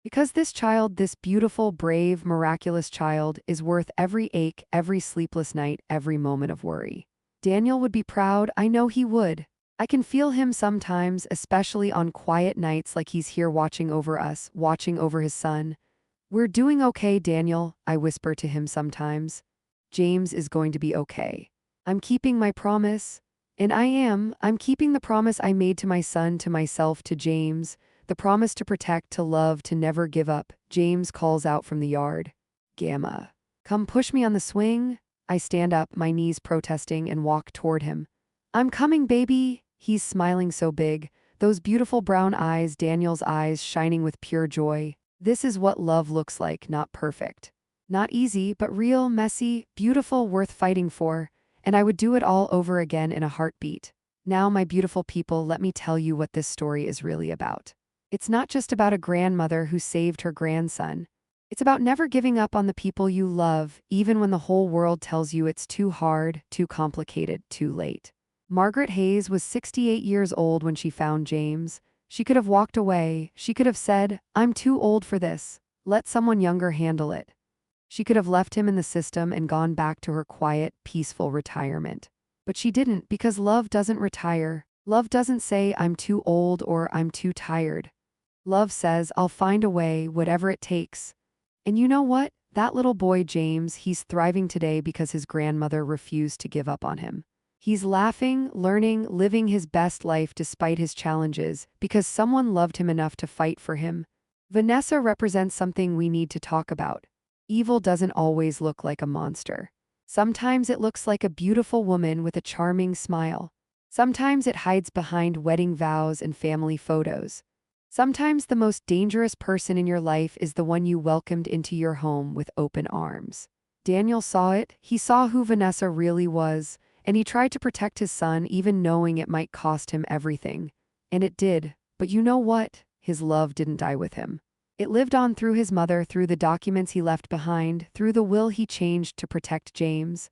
Because this child, this beautiful, brave, miraculous child, is worth every ache, every sleepless night, every moment of worry. Daniel would be proud, I know he would. I can feel him sometimes, especially on quiet nights like he's here watching over us, watching over his son. We're doing okay, Daniel, I whisper to him sometimes. James is going to be okay. I'm keeping my promise. And I am. I'm keeping the promise I made to my son, to myself, to James. The promise to protect, to love, to never give up. James calls out from the yard. Gamma. Come push me on the swing. I stand up, my knees protesting, and walk toward him. I'm coming, baby. He's smiling so big. Those beautiful brown eyes, Daniel's eyes shining with pure joy. This is what love looks like, not perfect. Not easy, but real, messy, beautiful, worth fighting for. And I would do it all over again in a heartbeat. Now, my beautiful people, let me tell you what this story is really about. It's not just about a grandmother who saved her grandson. It's about never giving up on the people you love, even when the whole world tells you it's too hard, too complicated, too late. Margaret Hayes was 68 years old when she found James. She could have walked away. She could have said, I'm too old for this. Let someone younger handle it. She could have left him in the system and gone back to her quiet, peaceful retirement. But she didn't, because love doesn't retire. Love doesn't say, I'm too old or I'm too tired. Love says, I'll find a way, whatever it takes. And you know what? That little boy, James, he's thriving today because his grandmother refused to give up on him. He's laughing, learning, living his best life despite his challenges, because someone loved him enough to fight for him. Vanessa represents something we need to talk about. Evil doesn't always look like a monster. Sometimes it looks like a beautiful woman with a charming smile. Sometimes it hides behind wedding vows and family photos. Sometimes the most dangerous person in your life is the one you welcomed into your home with open arms. Daniel saw it. He saw who Vanessa really was. And he tried to protect his son, even knowing it might cost him everything. And it did. But you know what? His love didn't die with him. It lived on through his mother, through the documents he left behind, through the will he changed to protect James.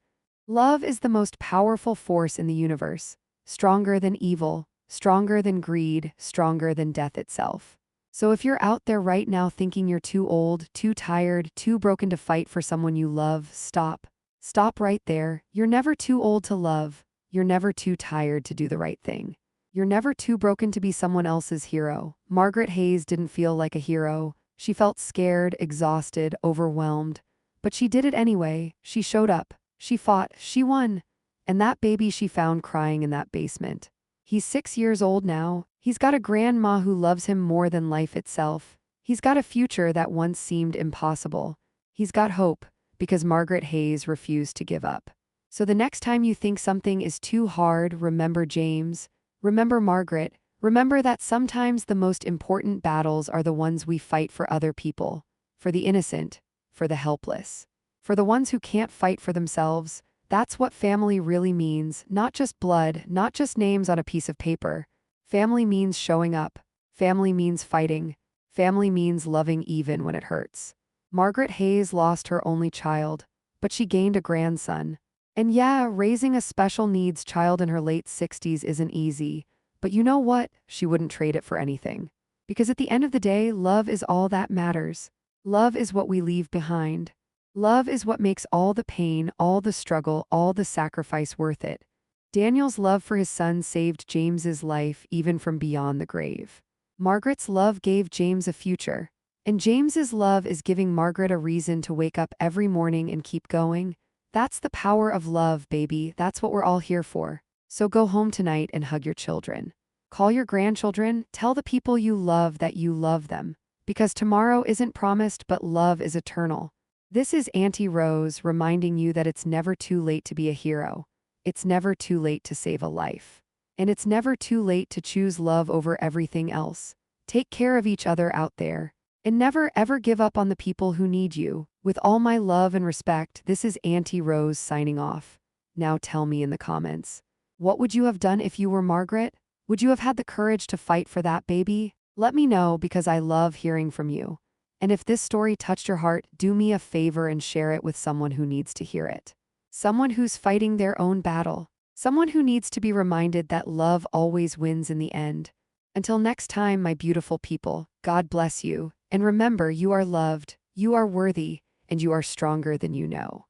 Love is the most powerful force in the universe. Stronger than evil, stronger than greed, stronger than death itself. So if you're out there right now thinking you're too old, too tired, too broken to fight for someone you love, stop. Stop right there. You're never too old to love. You're never too tired to do the right thing. You're never too broken to be someone else's hero. Margaret Hayes didn't feel like a hero. She felt scared, exhausted, overwhelmed. But she did it anyway. She showed up. She fought. She won. And that baby she found crying in that basement. He's 6 years old now. He's got a grandma who loves him more than life itself. He's got a future that once seemed impossible. He's got hope. Because Margaret Hayes refused to give up. So the next time you think something is too hard, remember James, remember Margaret, remember that sometimes the most important battles are the ones we fight for other people, for the innocent, for the helpless, for the ones who can't fight for themselves. That's what family really means, not just blood, not just names on a piece of paper. Family means showing up. Family means fighting. Family means loving even when it hurts. Margaret Hayes lost her only child, but she gained a grandson. And yeah, raising a special needs child in her late 60s isn't easy, but you know what? She wouldn't trade it for anything. Because at the end of the day, love is all that matters. Love is what we leave behind. Love is what makes all the pain, all the struggle, all the sacrifice worth it. Daniel's love for his son saved James's life even from beyond the grave. Margaret's love gave James a future. And James's love is giving Margaret a reason to wake up every morning and keep going. That's the power of love, baby. That's what we're all here for. So go home tonight and hug your children. Call your grandchildren. Tell the people you love that you love them. Because tomorrow isn't promised, but love is eternal. This is Auntie Rose reminding you that it's never too late to be a hero. It's never too late to save a life. And it's never too late to choose love over everything else. Take care of each other out there. And never ever give up on the people who need you. With all my love and respect, this is Auntie Rose signing off. Now tell me in the comments, what would you have done if you were Margaret? Would you have had the courage to fight for that baby? Let me know because I love hearing from you. And if this story touched your heart, do me a favor and share it with someone who needs to hear it. Someone who's fighting their own battle. Someone who needs to be reminded that love always wins in the end. Until next time, my beautiful people, God bless you. And remember, you are loved, you are worthy, and you are stronger than you know.